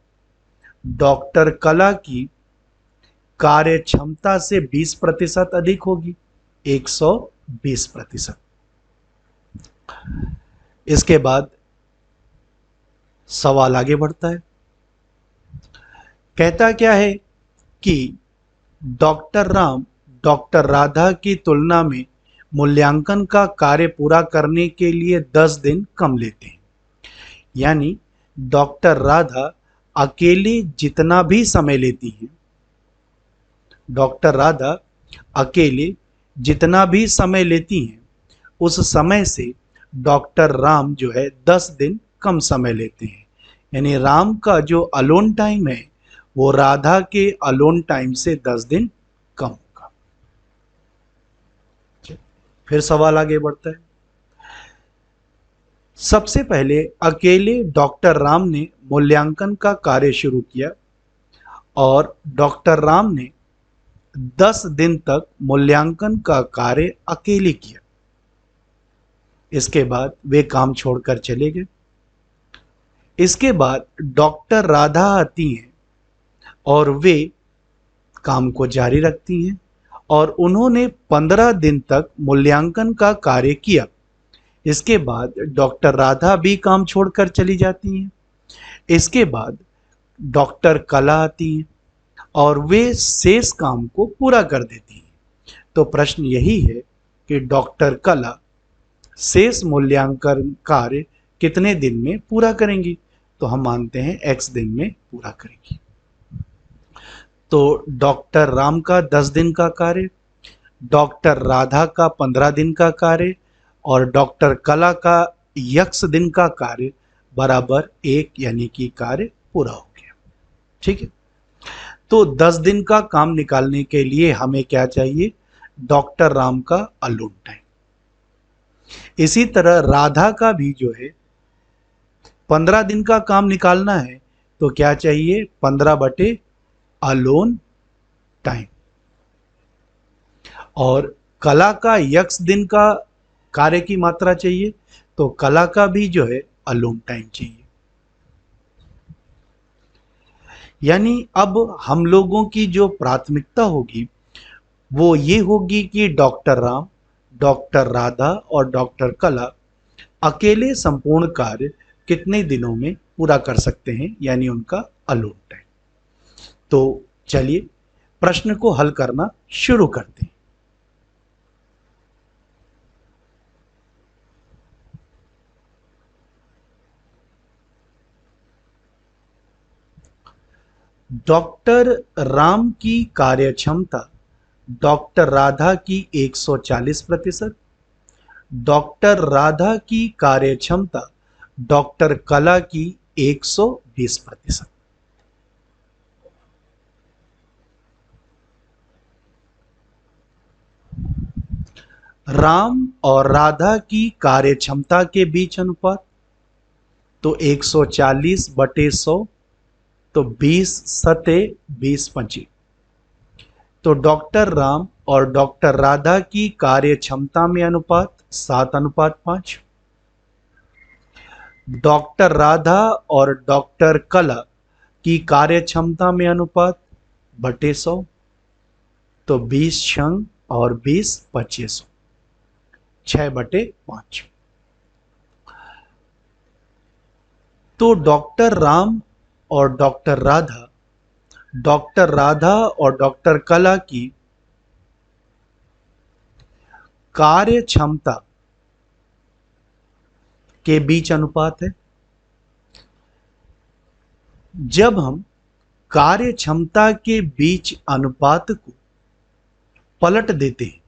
डॉक्टर कला की कार्य क्षमता से 20% अधिक होगी, 120%। इसके बाद सवाल आगे बढ़ता है। कहता क्या है कि डॉक्टर राम डॉक्टर राधा की तुलना में मूल्यांकन का कार्य पूरा करने के लिए 10 दिन कम लेते हैं, यानी डॉक्टर राधा अकेले जितना भी समय लेती हैं, डॉक्टर राधा अकेले जितना भी समय लेती हैं उस समय से डॉक्टर राम जो है 10 दिन कम समय लेते हैं, यानी राम का जो अलोन टाइम है वो राधा के अलोन टाइम से 10 दिन कम होगा। फिर सवाल आगे बढ़ता है। सबसे पहले अकेले डॉक्टर राम ने मूल्यांकन का कार्य शुरू किया और डॉक्टर राम ने 10 दिन तक मूल्यांकन का कार्य अकेले किया। इसके बाद वे काम छोड़कर चले गए। इसके बाद डॉक्टर राधा आती हैं और वे काम को जारी रखती हैं और उन्होंने 15 दिन तक मूल्यांकन का कार्य किया। इसके बाद डॉक्टर राधा भी काम छोड़कर चली जाती हैं। इसके बाद डॉक्टर कला आती हैं और वे शेष काम को पूरा कर देती हैं। तो प्रश्न यही है कि डॉक्टर कला शेष मूल्यांकन कार्य कितने दिन में पूरा करेंगी? तो हम मानते हैं x दिन में पूरा करेंगी। तो डॉक्टर राम का 10 दिन का कार्य, डॉक्टर राधा का 15 दिन का कार्य और डॉक्टर कला का x दिन का कार्य बराबर 1, यानी कि कार्य पूरा हो गया। ठीक है। तो 10 दिन का काम निकालने के लिए हमें क्या चाहिए? डॉक्टर राम का अलोन टाइम। इसी तरह राधा का भी जो है 15 दिन का काम निकालना है, तो क्या चाहिए? 15 बटे अलोन टाइम। और कला का x दिन का कार्य की मात्रा चाहिए, तो कला का भी जो है अलोन टाइम चाहिए। यानी अब हम लोगों की जो प्राथमिकता होगी वो ये होगी कि डॉक्टर राम, डॉक्टर राधा और डॉक्टर कला अकेले संपूर्ण कार्य कितने दिनों में पूरा कर सकते हैं, यानी उनका अलोन टाइम। तो चलिए प्रश्न को हल करना शुरू करते हैं। डॉक्टर राम की कार्यक्षमता डॉक्टर राधा की 140%, डॉक्टर राधा की कार्यक्षमता डॉक्टर कला की 120%। राम और राधा की कार्यक्षमता के बीच अनुपात तो 140 बटे 100, तो 20 सते 20 25। तो डॉक्टर राम और डॉक्टर राधा की कार्य क्षमता में अनुपात 7:5। डॉक्टर राधा और डॉक्टर कला की कार्य क्षमता में अनुपात बटे 100, तो 20 क्षण और 20 25, 6/5। तो डॉक्टर राम और डॉक्टर राधा और डॉक्टर कला की कार्य क्षमता के बीच अनुपात है। जब हम कार्य क्षमता के बीच अनुपात को पलट देते हैं,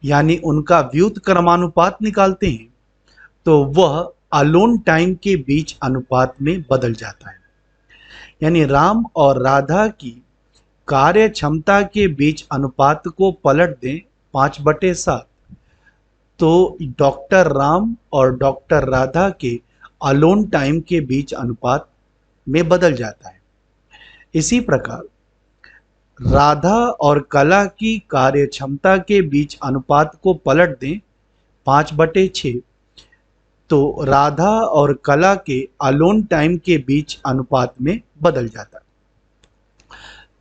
यानी उनका व्युत्क्रमानुपात निकालते हैं, तो वह अलोन टाइम के बीच अनुपात में बदल जाता है। यानी राम और राधा की कार्य क्षमता के बीच अनुपात को पलट दें 5/7, तो डॉक्टर राम और डॉक्टर राधा के अलोन टाइम के बीच अनुपात में बदल जाता है। इसी प्रकार राधा और कला की कार्य क्षमता के बीच अनुपात को पलट दें 5/6, तो राधा और कला के अलोन टाइम के बीच अनुपात में बदल जाता है।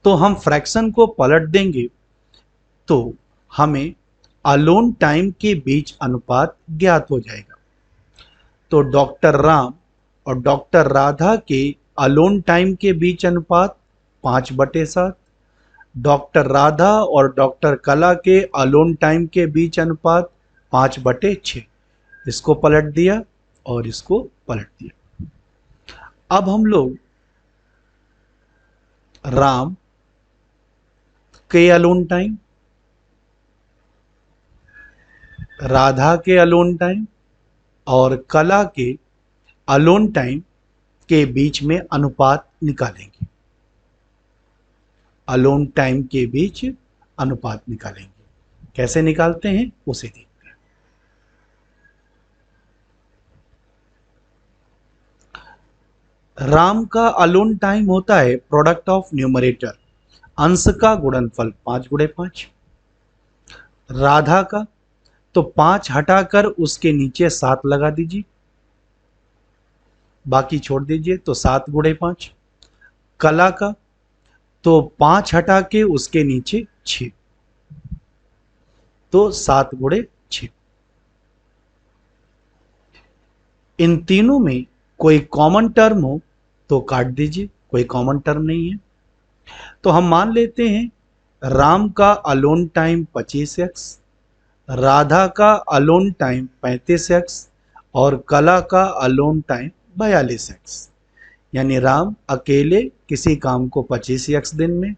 तो हम फ्रैक्शन को पलट देंगे तो हमें अलोन टाइम के बीच अनुपात ज्ञात हो जाएगा। तो डॉक्टर राम और डॉक्टर राधा के अलोन टाइम के बीच अनुपात 5/7, डॉक्टर राधा और डॉक्टर कला के अलोन टाइम के बीच अनुपात 5/6। इसको पलट दिया और इसको पलट दिया। अब हम लोग राम के अलोन टाइम, राधा के अलोन टाइम और कला के अलोन टाइम के बीच में अनुपात निकालेंगे। अलोन टाइम के बीच अनुपात निकालेंगे। कैसे निकालते हैं उसे देखते हैं। राम का अलोन टाइम होता है प्रोडक्ट ऑफ न्यूमरेटर, अंश का गुणनफल 5/5। राधा का तो 5 हटाकर उसके नीचे 7 लगा दीजिए, बाकी छोड़ दीजिए, तो 7/5। कला का तो 5 हटा के उसके नीचे 6, तो 7/6। इन तीनों में कोई कॉमन टर्म हो तो काट दीजिए, कोई कॉमन टर्म नहीं है। तो हम मान लेते हैं राम का अलोन टाइम 25x, राधा का अलोन टाइम 35x और कला का अलोन टाइम 42x। यानी राम अकेले किसी काम को 25x दिन में,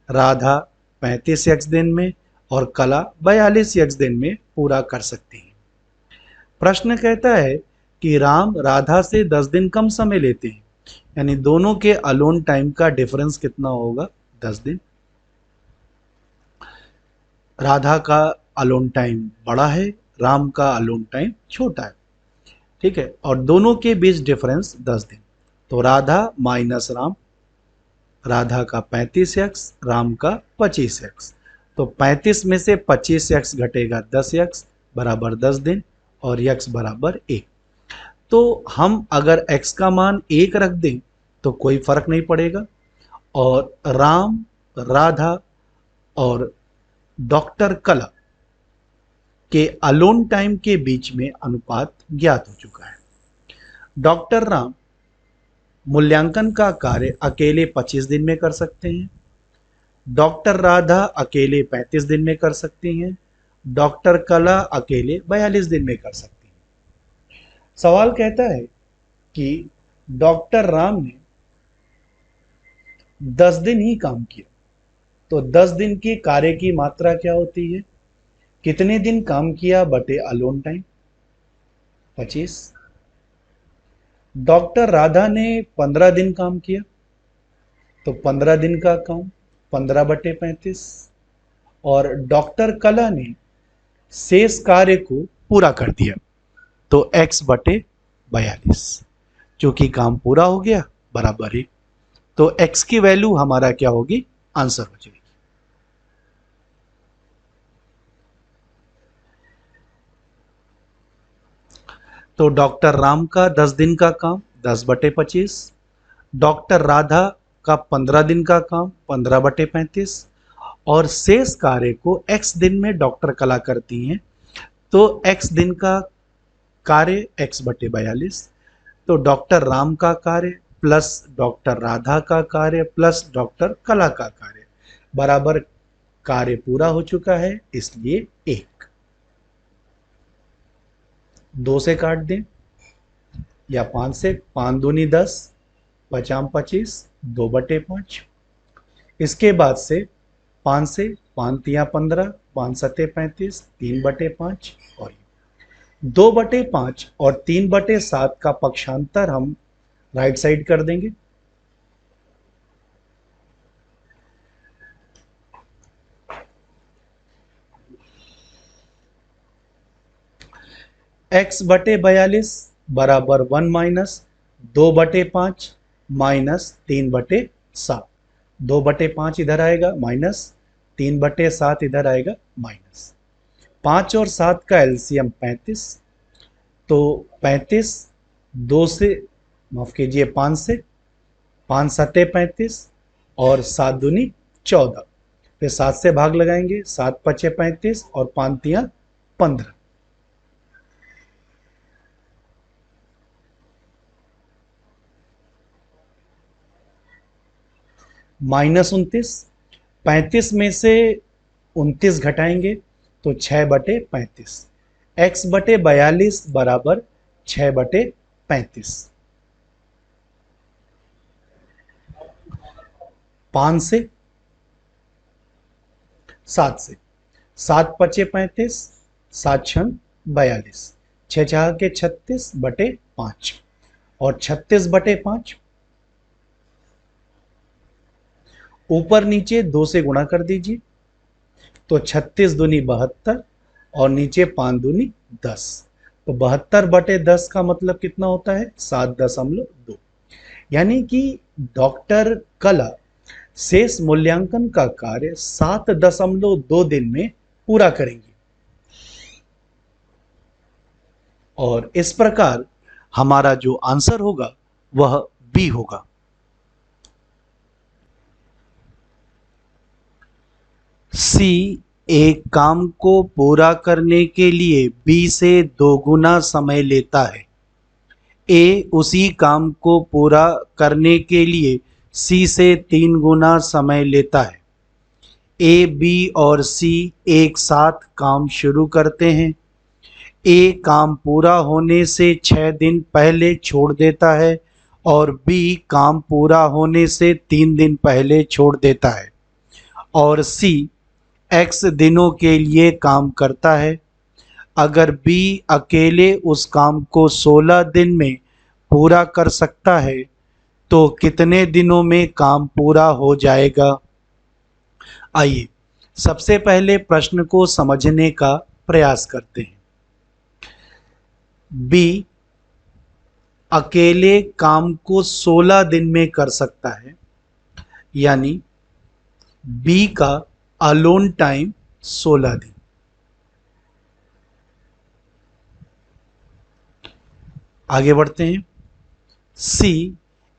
राधा 35x दिन में और कला 42x दिन में पूरा कर सकती है। प्रश्न कहता है कि राम राधा से 10 दिन कम समय लेते हैं, यानी दोनों के अलोन टाइम का डिफरेंस कितना होगा? 10 दिन। राधा का अलोन टाइम बड़ा है, राम का अलोन टाइम छोटा है, ठीक है, और दोनों के बीच डिफरेंस 10 दिन। तो राधा माइनस राम, राधा का 35x, राम का 25x। तो 35 में से 25x घटेगा 10x बराबर 10 दिन, और x बराबर 1। तो हम अगर x का मान 1 रख दें तो कोई फर्क नहीं पड़ेगा, और राम, राधा और डॉक्टर कला के अलोन टाइम के बीच में अनुपात ज्ञात हो चुका है। डॉक्टर राम मूल्यांकन का कार्य अकेले 25 दिन में कर सकते हैं, डॉक्टर राधा अकेले 35 दिन में कर सकती हैं, डॉक्टर कला अकेले 42 दिन में कर सकती हैं। सवाल कहता है कि डॉक्टर राम ने 10 दिन ही काम किया, तो 10 दिन की कार्य की मात्रा क्या होती है? कितने दिन काम किया बटे अलोन टाइम? 25। डॉक्टर राधा ने 15 दिन काम किया, तो 15 दिन का काम 15 बटे 35, और डॉक्टर कला ने शेष कार्य को पूरा कर दिया, तो x बटे 42, क्योंकि काम पूरा हो गया बराबर है। तो x की वैल्यू हमारा क्या होगी? आंसर हो जाएगी। तो डॉक्टर राम का 10 दिन का काम 10 बटे 25, डॉक्टर राधा का 15 दिन का काम 15 बटे 35, और शेष कार्य को x दिन में डॉक्टर कला करती हैं, तो x दिन का कार्य x बटे 42। तो डॉक्टर राम का कार्य प्लस डॉक्टर राधा का कार्य प्लस डॉक्टर कला का कार्य बराबर कार्य पूरा हो चुका है, इसलिए 1। 2 से काट दें या 5 से, 5 दूनी 10, 5 25, 2 बटे 5। इसके बाद से 5 से, 5 तिया 15, 5 सते 35, 3 बटे 5, और 2 बटे 5 और 3 बटे 7 का पक्षांतर हम राइट साइड कर देंगे। x बटे 42 बराबर 1 माइनस 2 बटे 5 माइनस 3 बटे 7। 2 बटे 5 इधर आएगा माइनस, 3 बटे 7 इधर आएगा माइनस। 5 और 7 का एलसीएम 35, तो 35 2 से, माफ कीजिए 5 से, 5 सते 35 और 7 दूनी 14, फिर 7 से भाग लगाएंगे, 7 पचे 35 और 5 तिया 15। माइनस 29, 35 में से 29 घटाएंगे तो 6 बटे 35, x बटे 42 बराबर 6 बटे 35। 5 से, 7 से, 7 पचे 35, 7 छन 42, 6 चार के 36 बटे 5, और 36 बटे 5 ऊपर नीचे 2 से गुणा कर दीजिए, तो 36 दूनी 72 और नीचे 5 दूनी 10, तो 72 बटे 10 का मतलब कितना होता है? 7.2। यानी कि डॉक्टर कला शेष मूल्यांकन का कार्य 7.2 दिन में पूरा करेंगे, और इस प्रकार हमारा जो आंसर होगा वह बी होगा। सी एक काम को पूरा करने के लिए बी से 2 गुना समय लेता है। ए उसी काम को पूरा करने के लिए सी से 3 गुना समय लेता है। ए, बी और सी एक साथ काम शुरू करते हैं। ए काम पूरा होने से 6 दिन पहले छोड़ देता है और बी काम पूरा होने से 3 दिन पहले छोड़ देता है, और सी x दिनों के लिए काम करता है। अगर बी अकेले उस काम को 16 दिन में पूरा कर सकता है तो कितने दिनों में काम पूरा हो जाएगा? आइए सबसे पहले प्रश्न को समझने का प्रयास करते हैं। बी अकेले काम को 16 दिन में कर सकता है, यानी बी का अलोन टाइम 16 दिन। आगे बढ़ते हैं। सी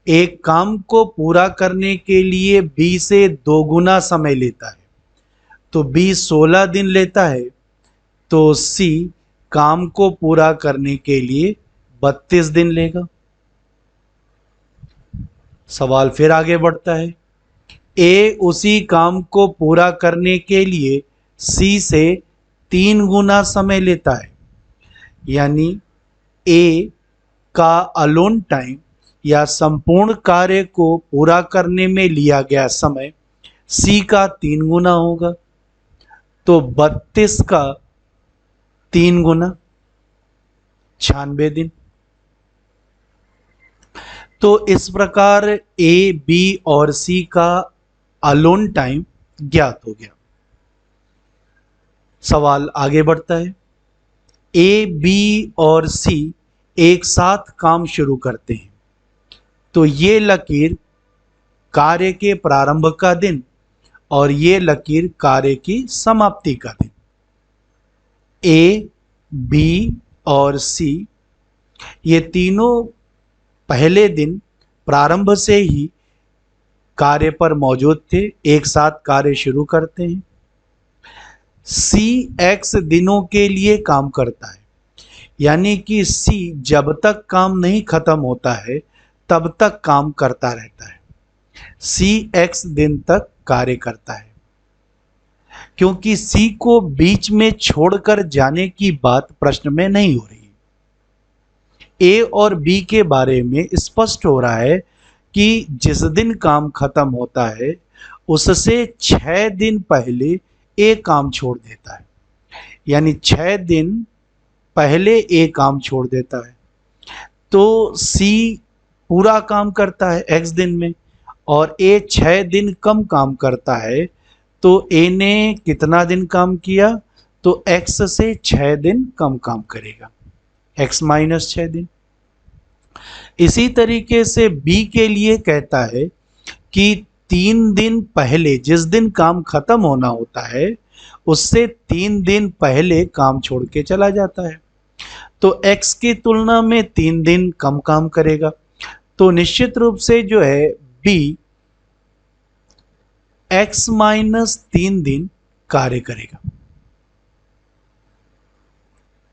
एक काम को पूरा करने के लिए बी से 2 गुना समय लेता है, तो बी 16 दिन लेता है, तो सी काम को पूरा करने के लिए 32 दिन लेगा। सवाल फिर आगे बढ़ता है। ए उसी काम को पूरा करने के लिए सी से 3 गुना समय लेता है, यानी ए का अलोन टाइम या संपूर्ण कार्य को पूरा करने में लिया गया समय सी का 3 गुना होगा, तो 32 का 3 गुना 96 दिन। तो इस प्रकार ए, बी और सी का अलोन टाइम ज्ञात हो गया। सवाल आगे बढ़ता है। ए, बी और सी एक साथ काम शुरू करते हैं, तो ये लकीर कार्य के प्रारंभ का दिन और ये लकीर कार्य की समाप्ति का दिन। ए, बी और सी ये तीनों पहले दिन प्रारंभ से ही कार्य पर मौजूद थे, एक साथ कार्य शुरू करते हैं। सी एक्स दिनों के लिए काम करता है, यानी कि सी जब तक काम नहीं खत्म होता है तब तक काम करता रहता है। सी एक्स दिन तक कार्य करता है, क्योंकि सी को बीच में छोड़कर जाने की बात प्रश्न में नहीं हो रही। ए और बी के बारे में स्पष्ट हो रहा है कि जिस दिन काम खत्म होता है उससे 6 दिन पहले ए काम छोड़ देता है, यानी 6 दिन पहले ए काम छोड़ देता है। तो सी पूरा काम करता है एक्स दिन में और ए 6 दिन कम काम करता है, तो ए ने कितना दिन काम किया? तो एक्स से 6 दिन कम काम करेगा, एक्स माइनस 6 दिन। इसी तरीके से बी के लिए कहता है कि 3 दिन पहले, जिस दिन काम खत्म होना होता है उससे 3 दिन पहले काम छोड़ के चला जाता है, तो एक्स की तुलना में 3 दिन कम काम करेगा। तो निश्चित रूप से जो है बी एक्स माइनस 3 दिन कार्य करेगा।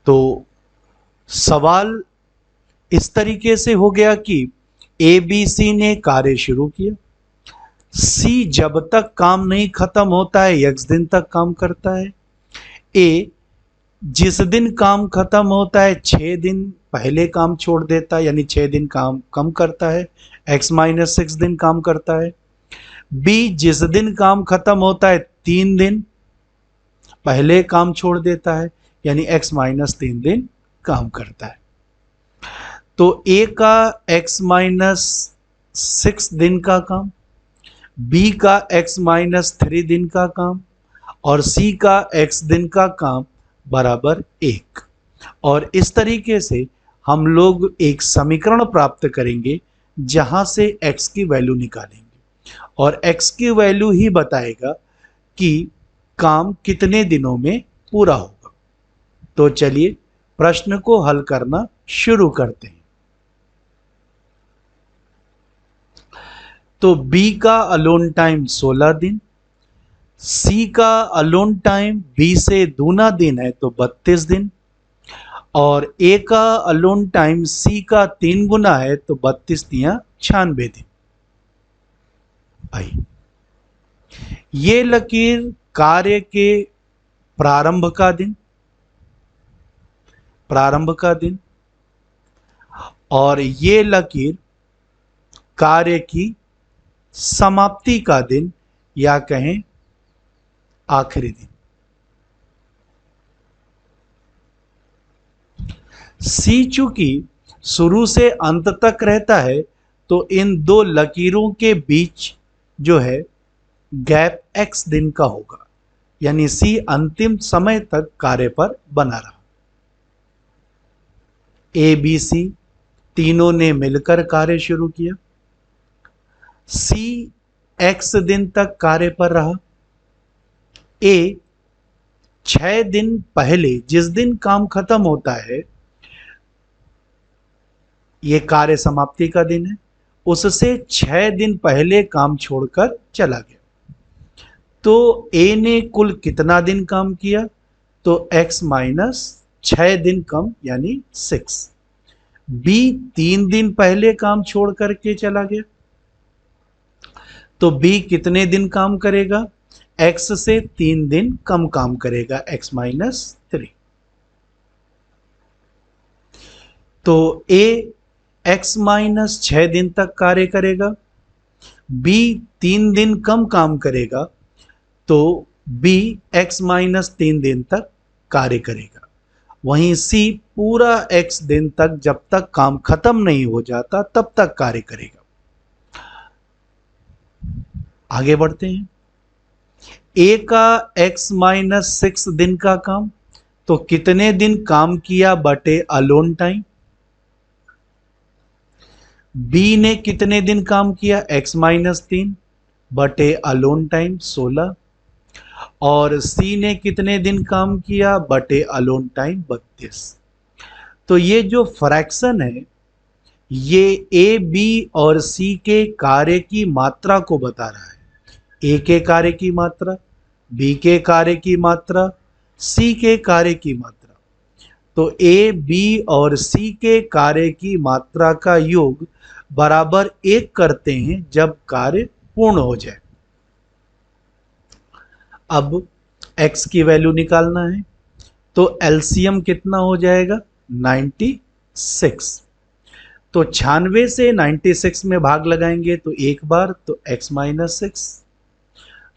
तो सवाल इस तरीके से हो गया कि ए, बी, सी ने कार्य शुरू किया। सी जब तक काम नहीं खत्म होता है एक्स दिन तक काम करता है। ए जिस दिन काम खत्म होता है 6 दिन पहले काम छोड़ देता है, यानी 6 दिन काम कम करता है, एक्स माइनस 6 दिन काम करता है। बी जिस दिन काम खत्म होता है 3 दिन पहले काम छोड़ देता है, यानी एक्स माइनस 3 दिन काम करता है। तो ए का एक्स माइनस 6 दिन का काम, बी का एक्स माइनस 3 दिन का काम और सी का एक्स दिन का काम बराबर 1। और इस तरीके से हम लोग एक समीकरण प्राप्त करेंगे जहां से x की वैल्यू निकालेंगे और x की वैल्यू ही बताएगा कि काम कितने दिनों में पूरा होगा। तो चलिए प्रश्न को हल करना शुरू करते हैं। तो बी का अलोन टाइम 16 दिन, सी का अलोन टाइम बी से दूना दिन है तो 32 दिन और ए का अलोन टाइम सी का 3 गुना है तो 32 तिया 96 दिन। आई ये लकीर कार्य के प्रारंभ का दिन और ये लकीर कार्य की समाप्ति का दिन या कहें आखिरी दिन। सी चूंकि शुरू से अंत तक रहता है तो इन दो लकीरों के बीच जो है गैप x दिन का होगा, यानी C अंतिम समय तक कार्य पर बना रहा। A, B, C तीनों ने मिलकर कार्य शुरू किया। C x दिन तक कार्य पर रहा। A 6 दिन पहले, जिस दिन काम खत्म होता है, ये कार्य समाप्ति का दिन है, उससे 6 दिन पहले काम छोड़कर चला गया। तो A ने कुल कितना दिन काम किया? तो x माइनस 6 दिन कम यानी 6। B 3 दिन पहले काम छोड़ करके चला गया, तो B कितने दिन काम करेगा? x से 3 दिन कम काम करेगा, x माइनस 3। तो A x माइनस 6 दिन तक कार्य करेगा, B 3 दिन कम काम करेगा, तो B x माइनस 3 दिन तक कार्य करेगा। वहीं C पूरा x दिन तक, जब तक काम खत्म नहीं हो जाता तब तक कार्य करेगा। आगे बढ़ते हैं। A का x माइनस 6 दिन का काम, तो कितने दिन काम किया बटे अलोन टाइम? B ने कितने दिन काम किया? x माइनस 3 बटे अलोन टाइम 16। और C ने कितने दिन काम किया बटे अलोन टाइम 32। तो ये जो फ्रैक्शन है, ये A, B और C के कार्य की मात्रा को बता रहा है। A के कार्य की मात्रा, B के कार्य की मात्रा, C के कार्य की मात्रा। तो A, B और C के कार्य की मात्रा का योग बराबर 1 करते हैं जब कार्य पूर्ण हो जाए। अब x की वैल्यू निकालना है, तो एलसीएम कितना हो जाएगा? 96। तो 96 से 96 में भाग लगाएंगे तो एक बार, तो x माइनस 6।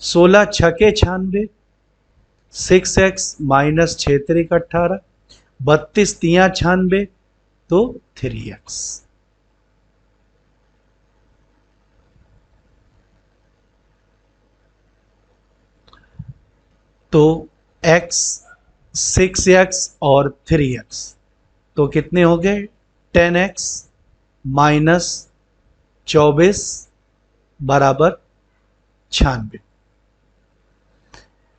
16 छके 96, 6x माइनस 6 3 18, 32 तिया 96, तो 3x। तो x 6x और 3x, तो कितने हो गए? 10x माइनस 24 बराबर 96।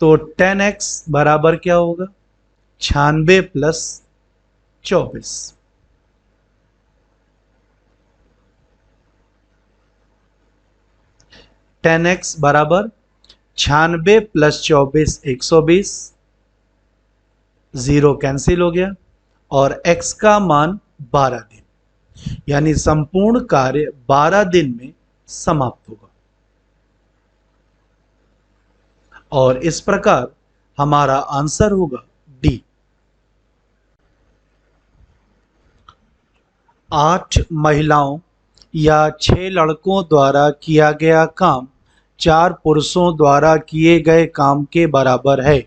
तो 10x बराबर क्या होगा? 96 प्लस 24। टेन एक्स बराबर 96 प्लस 24 120, 0 कैंसिल हो गया, और x का मान 12 दिन, यानी संपूर्ण कार्य 12 दिन में समाप्त होगा। और इस प्रकार हमारा आंसर होगा डी। 8 महिलाओं या 6 लड़कों द्वारा किया गया काम 4 पुरुषों द्वारा किए गए काम के बराबर है।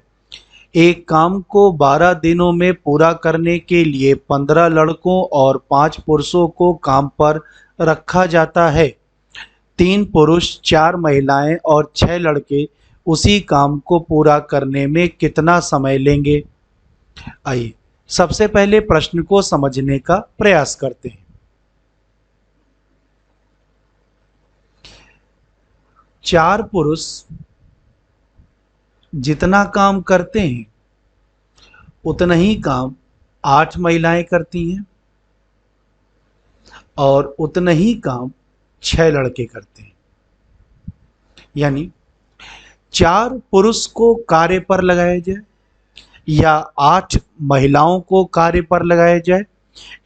एक काम को 12 दिनों में पूरा करने के लिए 15 लड़कों और 5 पुरुषों को काम पर रखा जाता है। 3 पुरुष, 4 महिलाएं और 6 लड़के उसी काम को पूरा करने में कितना समय लेंगे? आइए सबसे पहले प्रश्न को समझने का प्रयास करते हैं। 4 पुरुष जितना काम करते हैं उतना ही काम 8 महिलाएं करती हैं, और उतना ही काम 6 लड़के करते हैं। यानी 4 पुरुष को कार्य पर लगाया जाए, या 8 महिलाओं को कार्य पर लगाया जाए,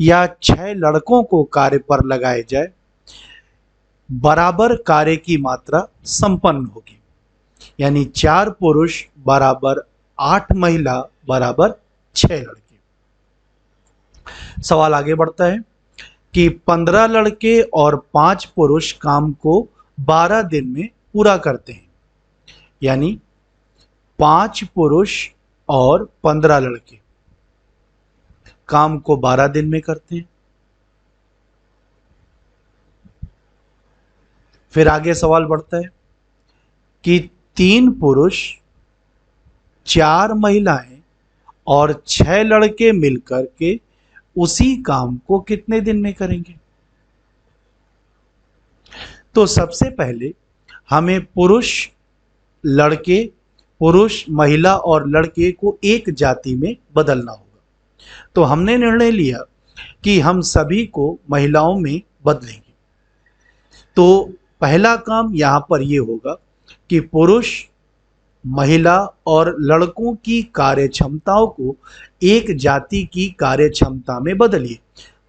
या 6 लड़कों को कार्य पर लगाया जाए, बराबर कार्य की मात्रा संपन्न होगी। यानी 4 पुरुष बराबर 8 महिला बराबर 6 लड़के। सवाल आगे बढ़ता है कि 15 लड़के और 5 पुरुष काम को 12 दिन में पूरा करते हैं। यानी 5 पुरुष और 15 लड़के काम को 12 दिन में करते हैं। फिर आगे सवाल बढ़ता है कि 3 पुरुष 4 महिलाएं और 6 लड़के मिलकर के उसी काम को कितने दिन में करेंगे। तो सबसे पहले हमें पुरुष महिला और लड़के को एक जाति में बदलना होगा। तो हमने निर्णय लिया कि हम सभी को महिलाओं में बदलेंगे। तो पहला काम यहाँ पर ये होगा कि पुरुष महिला और लड़कों की कार्य क्षमताओं को एक जाति की कार्य क्षमता में बदलिए।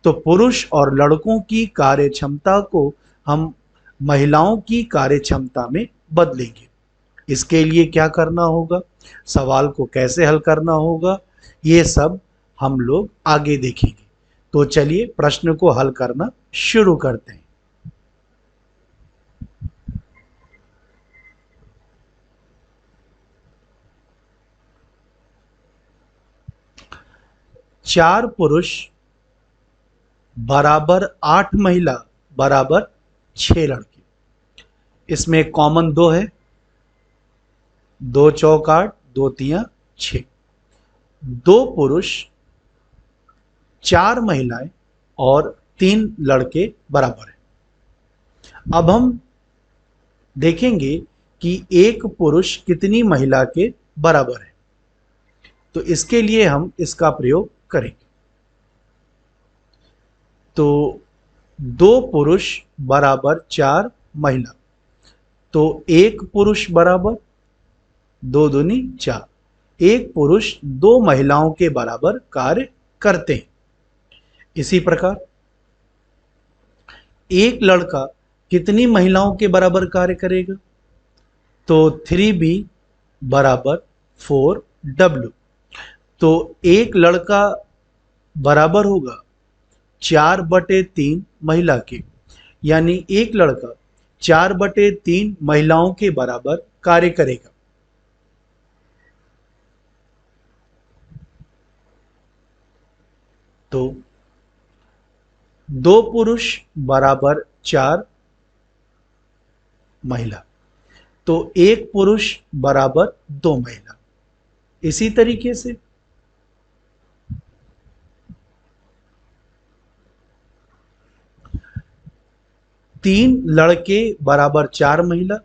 तो पुरुष और लड़कों की कार्य क्षमता को हम महिलाओं की कार्य क्षमता में बदलेंगे। इसके लिए क्या करना होगा, सवाल को कैसे हल करना होगा, ये सब हम लोग आगे देखेंगे। तो चलिए प्रश्न को हल करना शुरू करते हैं। चार पुरुष बराबर 8 महिला बराबर 6 लड़के। इसमें कॉमन 2 है, 2 चौक 8, 2 तिया 6। 2 पुरुष 4 महिलाएं और 3 लड़के बराबर है। अब हम देखेंगे कि एक पुरुष कितनी महिला के बराबर है। तो इसके लिए हम इसका प्रयोग करेंगे। तो 2 पुरुष बराबर 4 महिला, तो 1 पुरुष बराबर 2 दूनी 4। एक पुरुष 2 महिलाओं के बराबर कार्य करते हैं। इसी प्रकार एक लड़का कितनी महिलाओं के बराबर कार्य करेगा। तो 3B बराबर 4W। तो एक लड़का बराबर होगा 4/3 महिला के, यानी एक लड़का 4/3 महिलाओं के बराबर कार्य करेगा। तो 2 पुरुष बराबर 4 महिला, तो 1 पुरुष बराबर 2 महिला। इसी तरीके से 3 लड़के बराबर 4 महिला,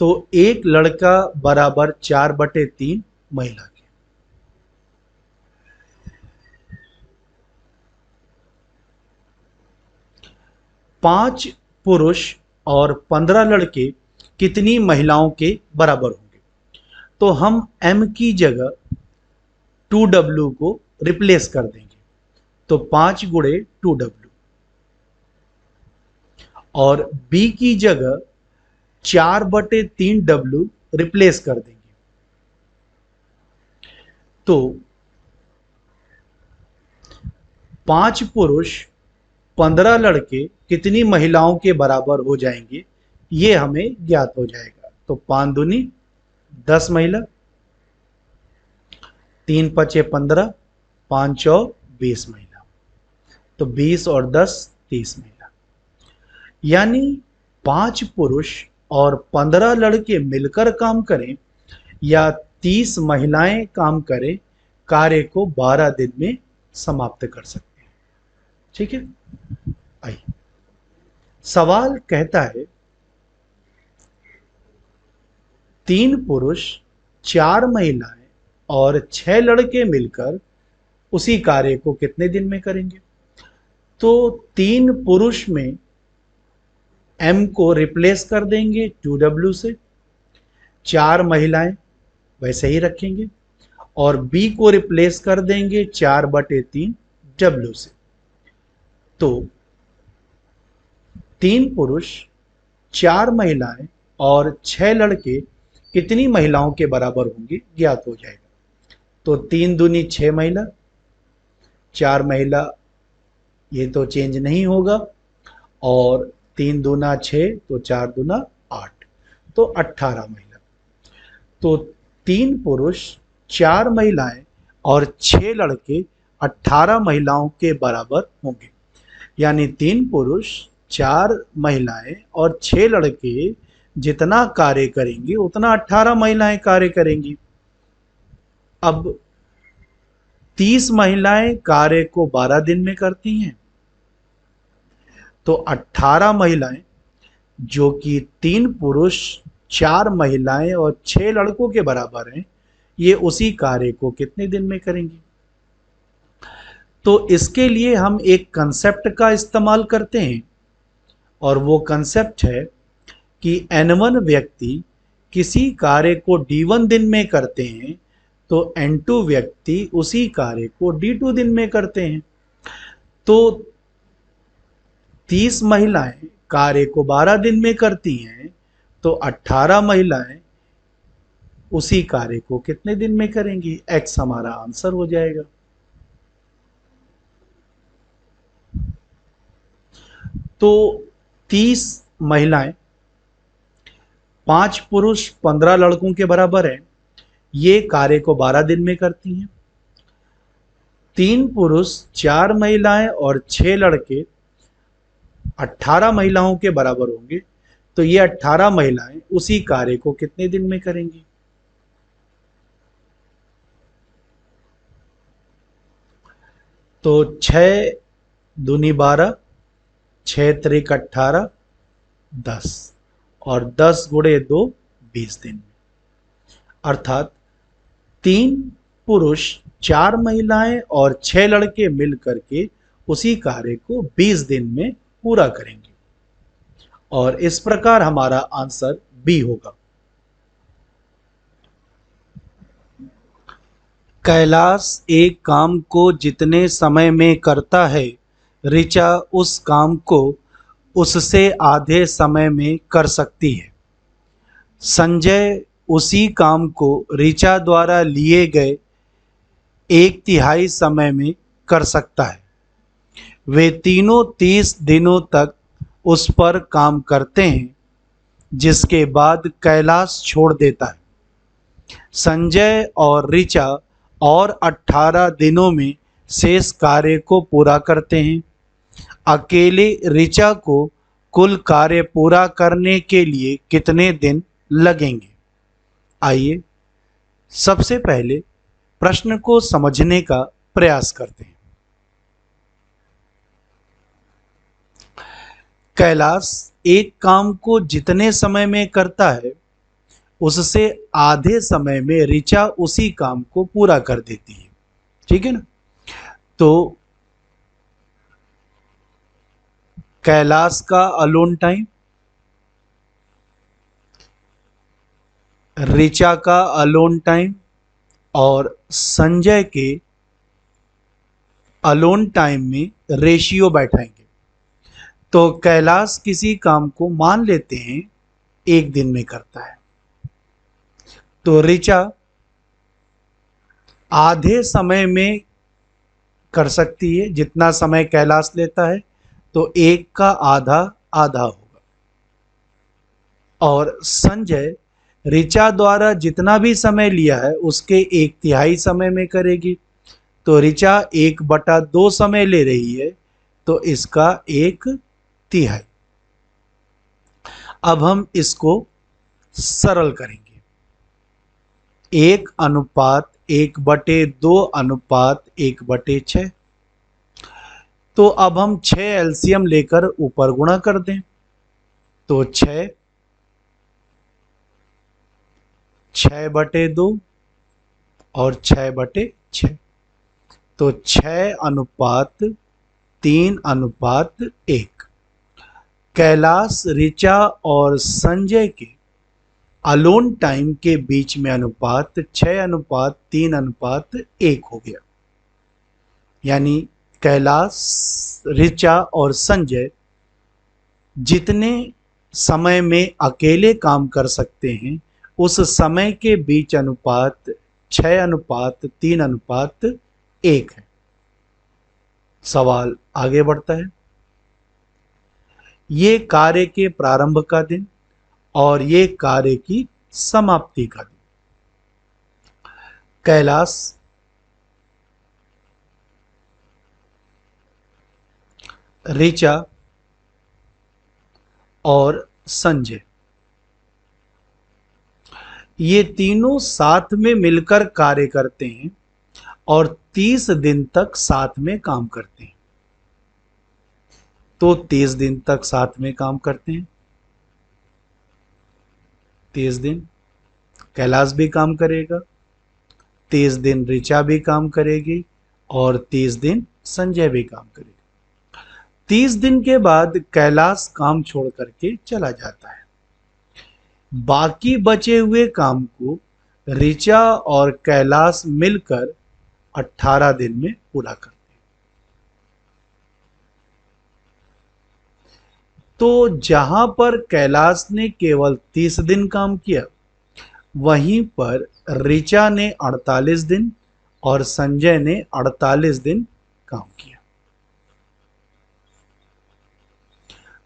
तो 1 लड़का बराबर 4/3 महिला के। 5 पुरुष और 15 लड़के कितनी महिलाओं के बराबर होंगे। तो हम M की जगह 2W को रिप्लेस कर देंगे। तो 5 गुणे 2W, और B की जगह 4/3W रिप्लेस कर देंगे। तो 5 पुरुष 15 लड़के कितनी महिलाओं के बराबर हो जाएंगे, ये हमें ज्ञात हो जाएगा। तो 5 दूनी 10 महिला, 3 पचे 15, 5 चौ 20 महिला। तो 20 और 10 30 महिला। यानी 5 पुरुष और 15 लड़के मिलकर काम करें या 30 महिलाएं काम करें, कार्य को 12 दिन में समाप्त कर सकते हैं। ठीक है, आइए सवाल कहता है 3 पुरुष 4 महिलाएं और 6 लड़के मिलकर उसी कार्य को कितने दिन में करेंगे। तो 3 पुरुष में M को रिप्लेस कर देंगे 2W से, 4 महिलाएं वैसे ही रखेंगे, और B को रिप्लेस कर देंगे 4/3 W से। तो 3 पुरुष 4 महिलाएं और 6 लड़के कितनी महिलाओं के बराबर होंगे ज्ञात हो जाएगा। तो 3 दूनी 6 महिला, 4 महिला ये तो चेंज नहीं होगा, और 3 दूना 6, तो 4 दूना 8, तो 18 महिला। तो 3 पुरुष 4 महिलाएं और 6 लड़के 18 महिलाओं के बराबर होंगे। यानी 3 पुरुष 4 महिलाएं और 6 लड़के जितना कार्य करेंगे उतना 18 महिलाएं कार्य करेंगी। अब 30 महिलाएं कार्य को 12 दिन में करती हैं, तो 18 महिलाएं, जो कि 3 पुरुष 4 महिलाएं और 6 लड़कों के बराबर हैं, ये उसी कार्य को कितने दिन में करेंगी? तो इसके लिए हम एक कंसेप्ट का इस्तेमाल करते हैं, और वो कंसेप्ट है कि N1 व्यक्ति किसी कार्य को D1 दिन में करते हैं, तो N2 व्यक्ति उसी कार्य को D2 दिन में करते हैं। तो 30 महिलाएं कार्य को 12 दिन में करती हैं, तो 18 महिलाएं उसी कार्य को कितने दिन में करेंगी? X हमारा आंसर हो जाएगा। तो 30 महिलाएं 5 पुरुष 15 लड़कों के बराबर है, ये कार्य को 12 दिन में करती हैं। 3 पुरुष 4 महिलाएं और 6 लड़के 18 महिलाओं के बराबर होंगे, तो ये 18 महिलाएं उसी कार्य को कितने दिन में करेंगी? तो 6 दूनी 12, 6 त्रिक 18, 10 और 10 गुणे 2 20 दिन में। अर्थात 3 पुरुष 4 महिलाएं और 6 लड़के मिल करके उसी कार्य को 20 दिन में पूरा करेंगे, और इस प्रकार हमारा आंसर बी होगा। कैलाश एक काम को जितने समय में करता है, ऋचा उस काम को उससे आधे समय में कर सकती है। संजय उसी काम को ऋचा द्वारा लिए गए 1/3 समय में कर सकता है। वे तीनों 30 दिनों तक उस पर काम करते हैं, जिसके बाद कैलाश छोड़ देता है। संजय और ऋचा और 18 दिनों में शेष कार्य को पूरा करते हैं। अकेले ऋचा को कुल कार्य पूरा करने के लिए कितने दिन लगेंगे? आइए सबसे पहले प्रश्न को समझने का प्रयास करते हैं। कैलाश एक काम को जितने समय में करता है, उससे आधे समय में ऋचा उसी काम को पूरा कर देती है। ठीक है ना? तो कैलाश का अलोन टाइम, ऋचा का अलोन टाइम और संजय के अलोन टाइम में रेशियो बैठाएंगे। तो कैलाश किसी काम को मान लेते हैं 1 दिन में करता है, तो ऋचा आधे समय में कर सकती है। जितना समय कैलाश लेता है, तो 1 का आधा आधा होगा। और संजय ऋचा द्वारा जितना भी समय लिया है उसके 1/3 समय में करेगी। तो ऋचा 1/2 समय ले रही है, तो इसका 1/3। अब हम इसको सरल करेंगे। 1/1/2/1/6। तो अब हम 6 एलसीएम लेकर ऊपर गुणा कर दें, तो 6 6/2 और 6/6, तो 6:3:1। कैलाश ऋचा और संजय के अलोन टाइम के बीच में अनुपात 6:3:1 हो गया। यानी कैलाश, ऋचा और संजय जितने समय में अकेले काम कर सकते हैं, उस समय के बीच अनुपात 6:3:1 है। सवाल आगे बढ़ता है। ये कार्य के प्रारंभ का दिन और ये कार्य की समाप्ति का दिन। कैलाश ऋचा और संजय, ये तीनों साथ में मिलकर कार्य करते हैं और 30 दिन तक साथ में काम करते हैं। तो 30 दिन तक साथ में काम करते हैं। 30 दिन कैलाश भी काम करेगा, 30 दिन ऋचा भी काम करेगी और 30 दिन संजय भी काम करेगा। 30 दिन के बाद कैलाश काम छोड़ करके चला जाता है। बाकी बचे हुए काम को ऋचा और कैलाश मिलकर 18 दिन में पूरा करते हैं। तो जहां पर कैलाश ने केवल 30 दिन काम किया, वहीं पर ऋचा ने 48 दिन और संजय ने 48 दिन काम किया।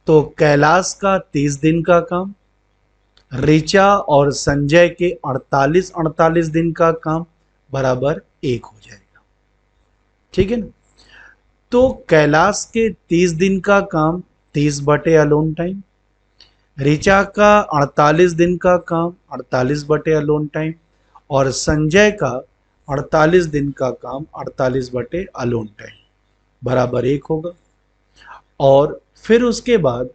तो कैलाश का 30 दिन का काम, ऋचा और संजय के 48 दिन का काम बराबर 1 हो जाएगा। ठीक है ना। तो कैलाश के 30 दिन का काम 30 बटे अलोन टाइम, ऋचा का 48 दिन का काम 48 बटे अलोन टाइम और संजय का 48 दिन का काम 48 बटे अलोन टाइम बराबर 1 होगा। और फिर उसके बाद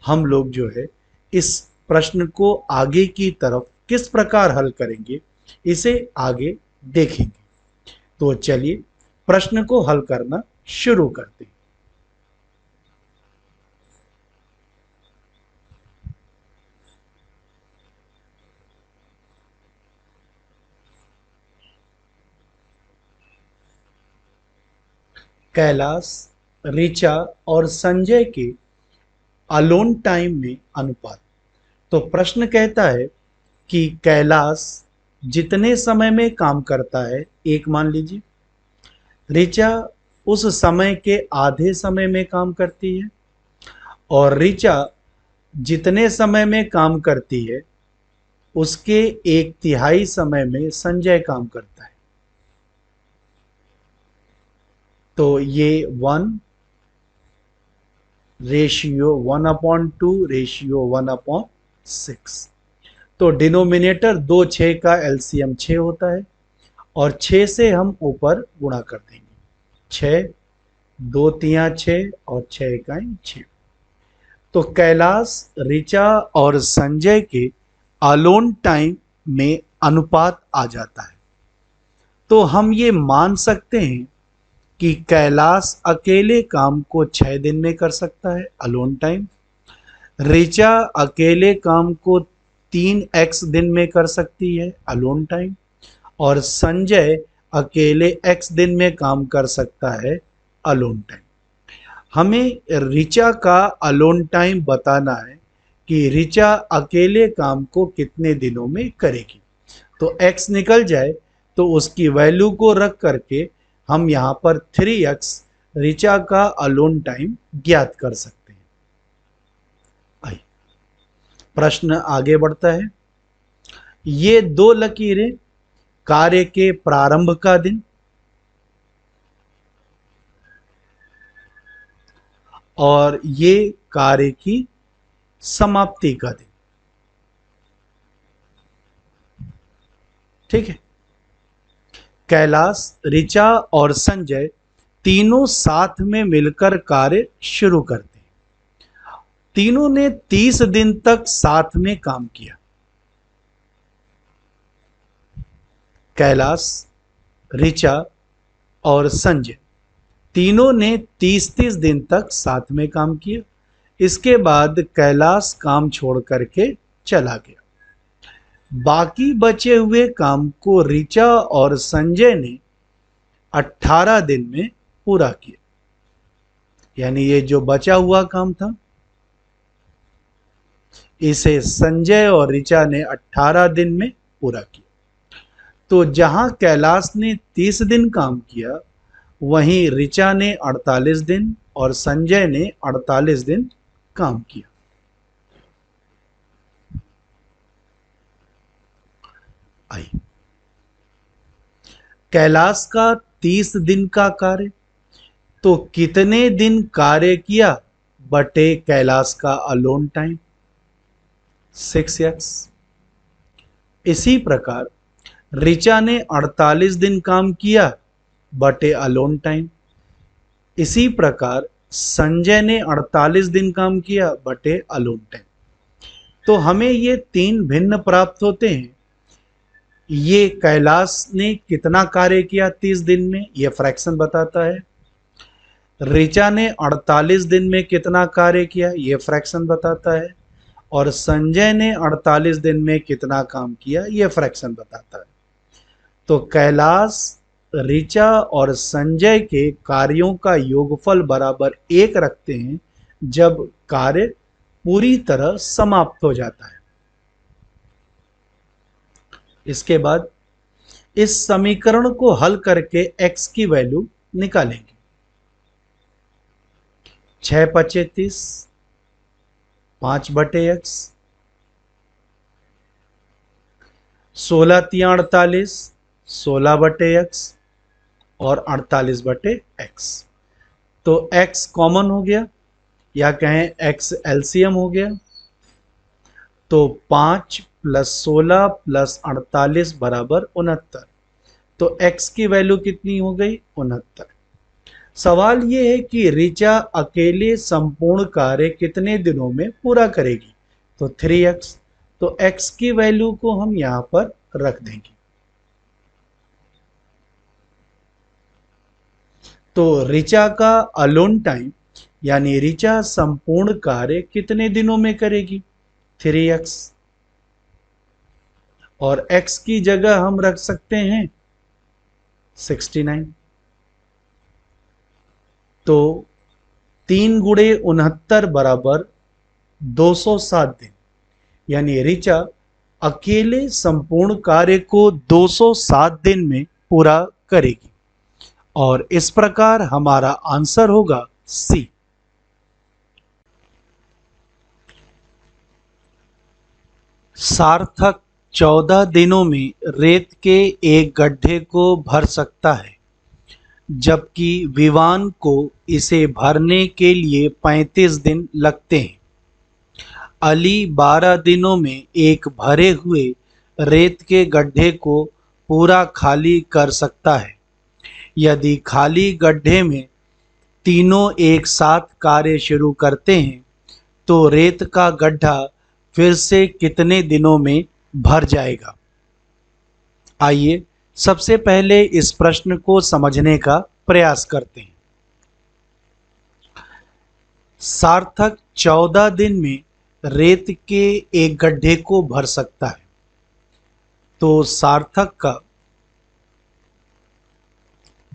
हम लोग जो है इस प्रश्न को आगे की तरफ किस प्रकार हल करेंगे, इसे आगे देखेंगे। तो चलिए प्रश्न को हल करना शुरू करते हैं। कैलाश, ऋचा और संजय के अलोन टाइम में अनुपात। तो प्रश्न कहता है कि कैलाश जितने समय में काम करता है, एक मान लीजिए, ऋचा उस समय के आधे समय में काम करती है और ऋचा जितने समय में काम करती है उसके 1/3 समय में संजय काम करता है। तो ये 1:1/2 रेशियो 1/6। तो डिनोमिनेटर 2 6 का एलसीएम 6 होता है और 6 से हम ऊपर गुणा कर देंगे। 6 2 तिया 6 और 6 इकाई 6। तो कैलाश, ऋचा और संजय के अलोन टाइम में अनुपात आ जाता है। तो हम ये मान सकते हैं कि कैलाश अकेले काम को 6 दिन में कर सकता है, अलोन टाइम। ऋचा अकेले काम को 3x दिन में कर सकती है, अलोन टाइम। और संजय अकेले x दिन में काम कर सकता है, अलोन टाइम। हमें ऋचा का अलोन टाइम बताना है कि ऋचा अकेले काम को कितने दिनों में करेगी। तो x निकल जाए तो उसकी वैल्यू को रख करके हम यहाँ पर 3x ऋचा का अलोन टाइम ज्ञात कर सकते हैं। आइए प्रश्न आगे बढ़ता है। ये 2 लकीरें कार्य के प्रारंभ का दिन और ये कार्य की समाप्ति का दिन। ठीक है। कैलाश, ऋचा और संजय तीनों साथ में मिलकर कार्य शुरू करते हैं। तीनों ने 30 दिन तक साथ में काम किया। कैलाश, ऋचा और संजय तीनों ने 30 दिन तक साथ में काम किया। इसके बाद कैलाश काम छोड़ करके चला गया। बाकी बचे हुए काम को ऋचा और संजय ने 18 दिन में पूरा किया। यानी ये जो बचा हुआ काम था, इसे संजय और ऋचा ने 18 दिन में पूरा किया। तो जहां कैलाश ने 30 दिन काम किया, वहीं ऋचा ने 48 दिन और संजय ने 48 दिन काम किया। आइए, कैलाश का 30 दिन का कार्य, तो कितने दिन कार्य किया बटे कैलाश का अलोन टाइम। 6x। इसी प्रकार ऋचा ने 48 दिन काम किया बटे अलोन टाइम। इसी प्रकार संजय ने 48 दिन काम किया बटे अलोन टाइम। तो हमें ये तीन भिन्न प्राप्त होते हैं। ये कैलाश ने कितना कार्य किया 30 दिन में, यह फ्रैक्शन बताता है। ऋचा ने 48 दिन में कितना कार्य किया, यह फ्रैक्शन बताता है। और संजय ने 48 दिन में कितना काम किया, यह फ्रैक्शन बताता है। तो कैलाश, ऋचा और संजय के कार्यों का योगफल बराबर 1 रखते हैं जब कार्य पूरी तरह समाप्त हो जाता है। इसके बाद इस समीकरण को हल करके x की वैल्यू निकालेंगे। 6 पचे 30, 5 बटे x, 16 तिया 48, 16 बटे x और 48 बटे x। तो x कॉमन हो गया या कहें x एलसीएम हो गया। तो 5 + 16 + 48 बराबर 69। तो x की वैल्यू कितनी हो गई, 69। सवाल ये है कि ऋचा अकेले संपूर्ण कार्य कितने दिनों में पूरा करेगी। तो 3x। तो x की वैल्यू को हम यहां पर रख देंगे। तो ऋचा का अलोन टाइम यानी ऋचा संपूर्ण कार्य कितने दिनों में करेगी, 3x। और x की जगह हम रख सकते हैं 69। तो 3 गुणे 69 बराबर 207 दिन, यानी ऋचा अकेले संपूर्ण कार्य को 207 दिन में पूरा करेगी। और इस प्रकार हमारा आंसर होगा सी। सार्थक 14 दिनों में रेत के एक गड्ढे को भर सकता है, जबकि विवान को इसे भरने के लिए 35 दिन लगते हैं। अली 12 दिनों में एक भरे हुए रेत के गड्ढे को पूरा खाली कर सकता है। यदि खाली गड्ढे में तीनों एक साथ कार्य शुरू करते हैं तो रेत का गड्ढा फिर से कितने दिनों में भर जाएगा। आइए सबसे पहले इस प्रश्न को समझने का प्रयास करते हैं। सार्थक 14 दिन में रेत के एक गड्ढे को भर सकता है। तो सार्थक का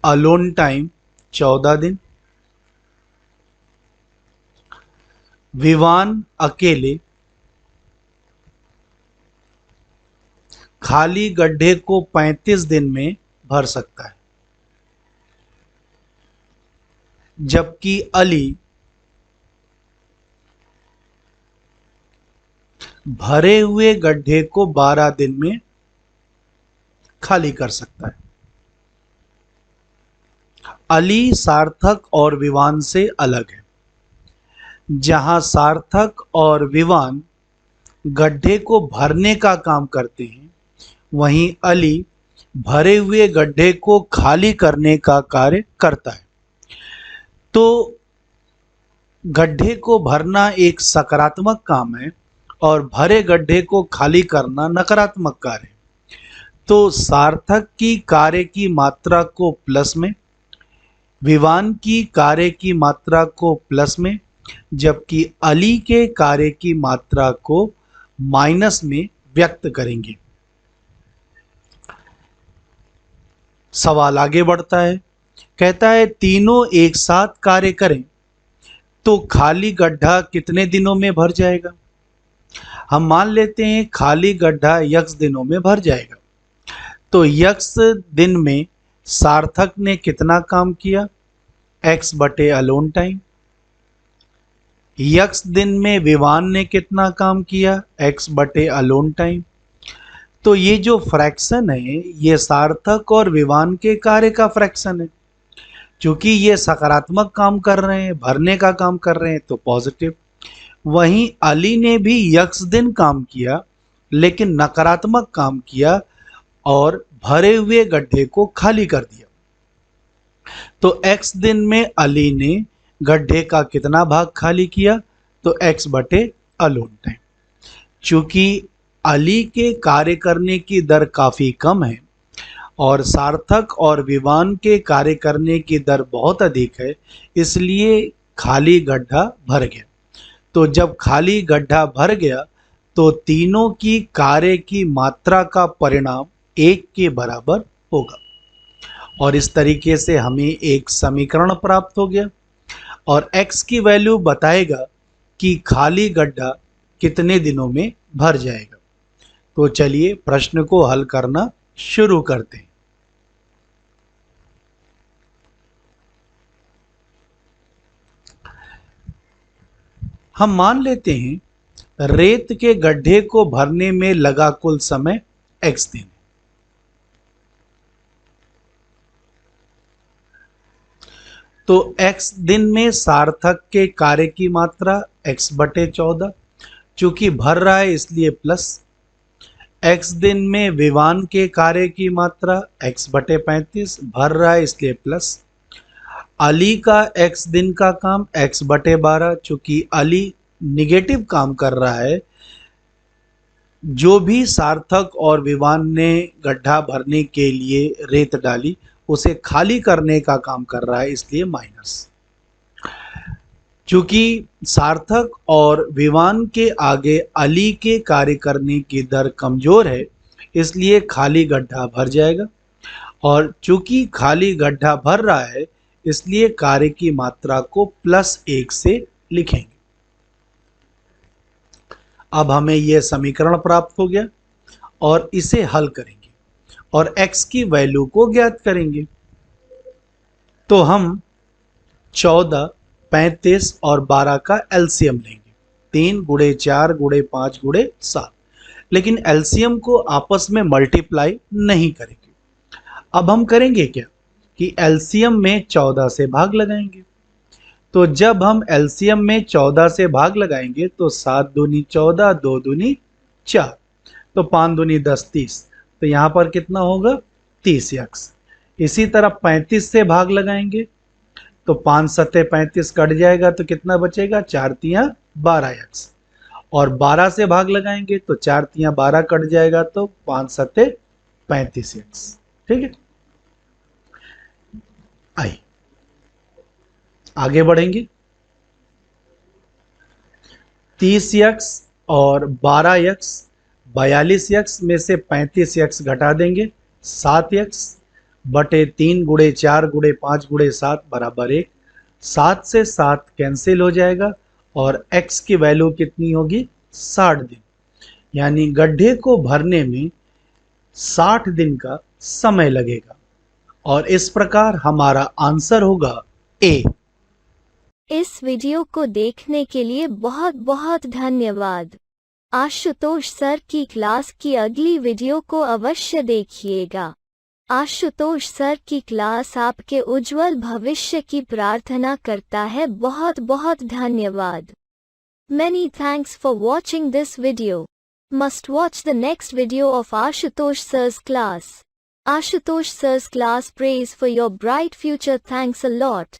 अलोन टाइम 14 दिन, विवान अकेले खाली गड्ढे को 35 दिन में भर सकता है, जबकि अली भरे हुए गड्ढे को 12 दिन में खाली कर सकता है। अली सार्थक और विवान से अलग है। जहां सार्थक और विवान गड्ढे को भरने का काम करते हैं, वहीं अली भरे हुए गड्ढे को खाली करने का कार्य करता है। तो गड्ढे को भरना एक सकारात्मक काम है और भरे गड्ढे को खाली करना नकारात्मक कार्य है। तो सार्थक की कार्य की मात्रा को प्लस में, विवान की कार्य की मात्रा को प्लस में, जबकि अली के कार्य की मात्रा को माइनस में व्यक्त करेंगे। सवाल आगे बढ़ता है, कहता है तीनों एक साथ कार्य करें तो खाली गड्ढा कितने दिनों में भर जाएगा। हम मान लेते हैं खाली गड्ढा यक्स दिनों में भर जाएगा। तो यक्स दिन में सार्थक ने कितना काम किया, x बटे अलोन टाइम। यक्स दिन में विवान ने कितना काम किया, x बटे अलोन टाइम। तो ये जो फ्रैक्शन है ये सार्थक और विवान के कार्य का फ्रैक्शन है। क्योंकि ये सकारात्मक काम कर रहे हैं, भरने का काम कर रहे हैं, तो पॉजिटिव। वहीं अली ने भी यक्स दिन काम किया, लेकिन नकारात्मक काम किया और भरे हुए गड्ढे को खाली कर दिया। तो x दिन में अली ने गड्ढे का कितना भाग खाली किया? तो x बटे अलोन। चूंकि अली के कार्य करने की दर काफ़ी कम है और सार्थक और विवान के कार्य करने की दर बहुत अधिक है, इसलिए खाली गड्ढा भर गया। तो जब खाली गड्ढा भर गया तो तीनों की कार्य की मात्रा का परिणाम 1 के बराबर होगा और इस तरीके से हमें एक समीकरण प्राप्त हो गया और x की वैल्यू बताएगा कि खाली गड्ढा कितने दिनों में भर जाएगा। तो चलिए प्रश्न को हल करना शुरू करते हैं। हम मान लेते हैं रेत के गड्ढे को भरने में लगा कुल समय x दिन। तो x दिन में सार्थक के कार्य की मात्रा x बटे 14, चूंकि भर रहा है इसलिए प्लस। x दिन में विवान के कार्य की मात्रा x बटे 35, भर रहा है इसलिए प्लस। अली का x दिन का काम x बटे 12, चूंकि अली निगेटिव काम कर रहा है। जो भी सार्थक और विवान ने गड्ढा भरने के लिए रेत डाली उसे खाली करने का काम कर रहा है, इसलिए माइनस। चूंकि सार्थक और विवान के आगे अली के कार्य करने की दर कमजोर है, इसलिए खाली गड्ढा भर जाएगा और चूंकि खाली गड्ढा भर रहा है इसलिए कार्य की मात्रा को +1 से लिखेंगे। अब हमें यह समीकरण प्राप्त हो गया और इसे हल करेंगे और x की वैल्यू को ज्ञात करेंगे। तो हम 14, 35 और 12 का एलसीएम लेंगे, 3 गुणे 4 गुणे 5 गुणे 7, लेकिन एलसीएम को आपस में मल्टीप्लाई नहीं करेंगे। अब हम करेंगे क्या कि एलसीएम में 14 से भाग लगाएंगे। तो जब हम एलसीएम में 14 से भाग लगाएंगे तो 7 दूनी 14, 2 दूनी 4, तो 5 दूनी 10, 30। तो यहाँ पर कितना होगा? 30x। इसी तरह 35 से भाग लगाएंगे तो 5 सत्ते 35 कट जाएगा, तो कितना बचेगा? 4 तियां 12x। और 12 से भाग लगाएंगे तो 4 तियां 12 कट जाएगा, तो 5 सत्ते 35x। ठीक है, आइए आगे बढ़ेंगे। 30x और 12x, 42x में से 35x घटा देंगे, 7x बटे 3 गुणे 4 गुणे 5 गुणे 7 बराबर 1। 7 से 7 कैंसिल हो जाएगा और x की वैल्यू कितनी होगी? 60 दिन। यानी गड्ढे को भरने में 60 दिन का समय लगेगा और इस प्रकार हमारा आंसर होगा ए। इस वीडियो को देखने के लिए बहुत बहुत धन्यवाद। आशुतोष सर की क्लास की अगली वीडियो को अवश्य देखिएगा। आशुतोष सर की क्लास आपके उज्जवल भविष्य की प्रार्थना करता है। बहुत बहुत धन्यवाद। Many thanks for watching this video. Must watch the next video of Ashutosh sir's class. Ashutosh sir's class prays for your bright future. Thanks a lot.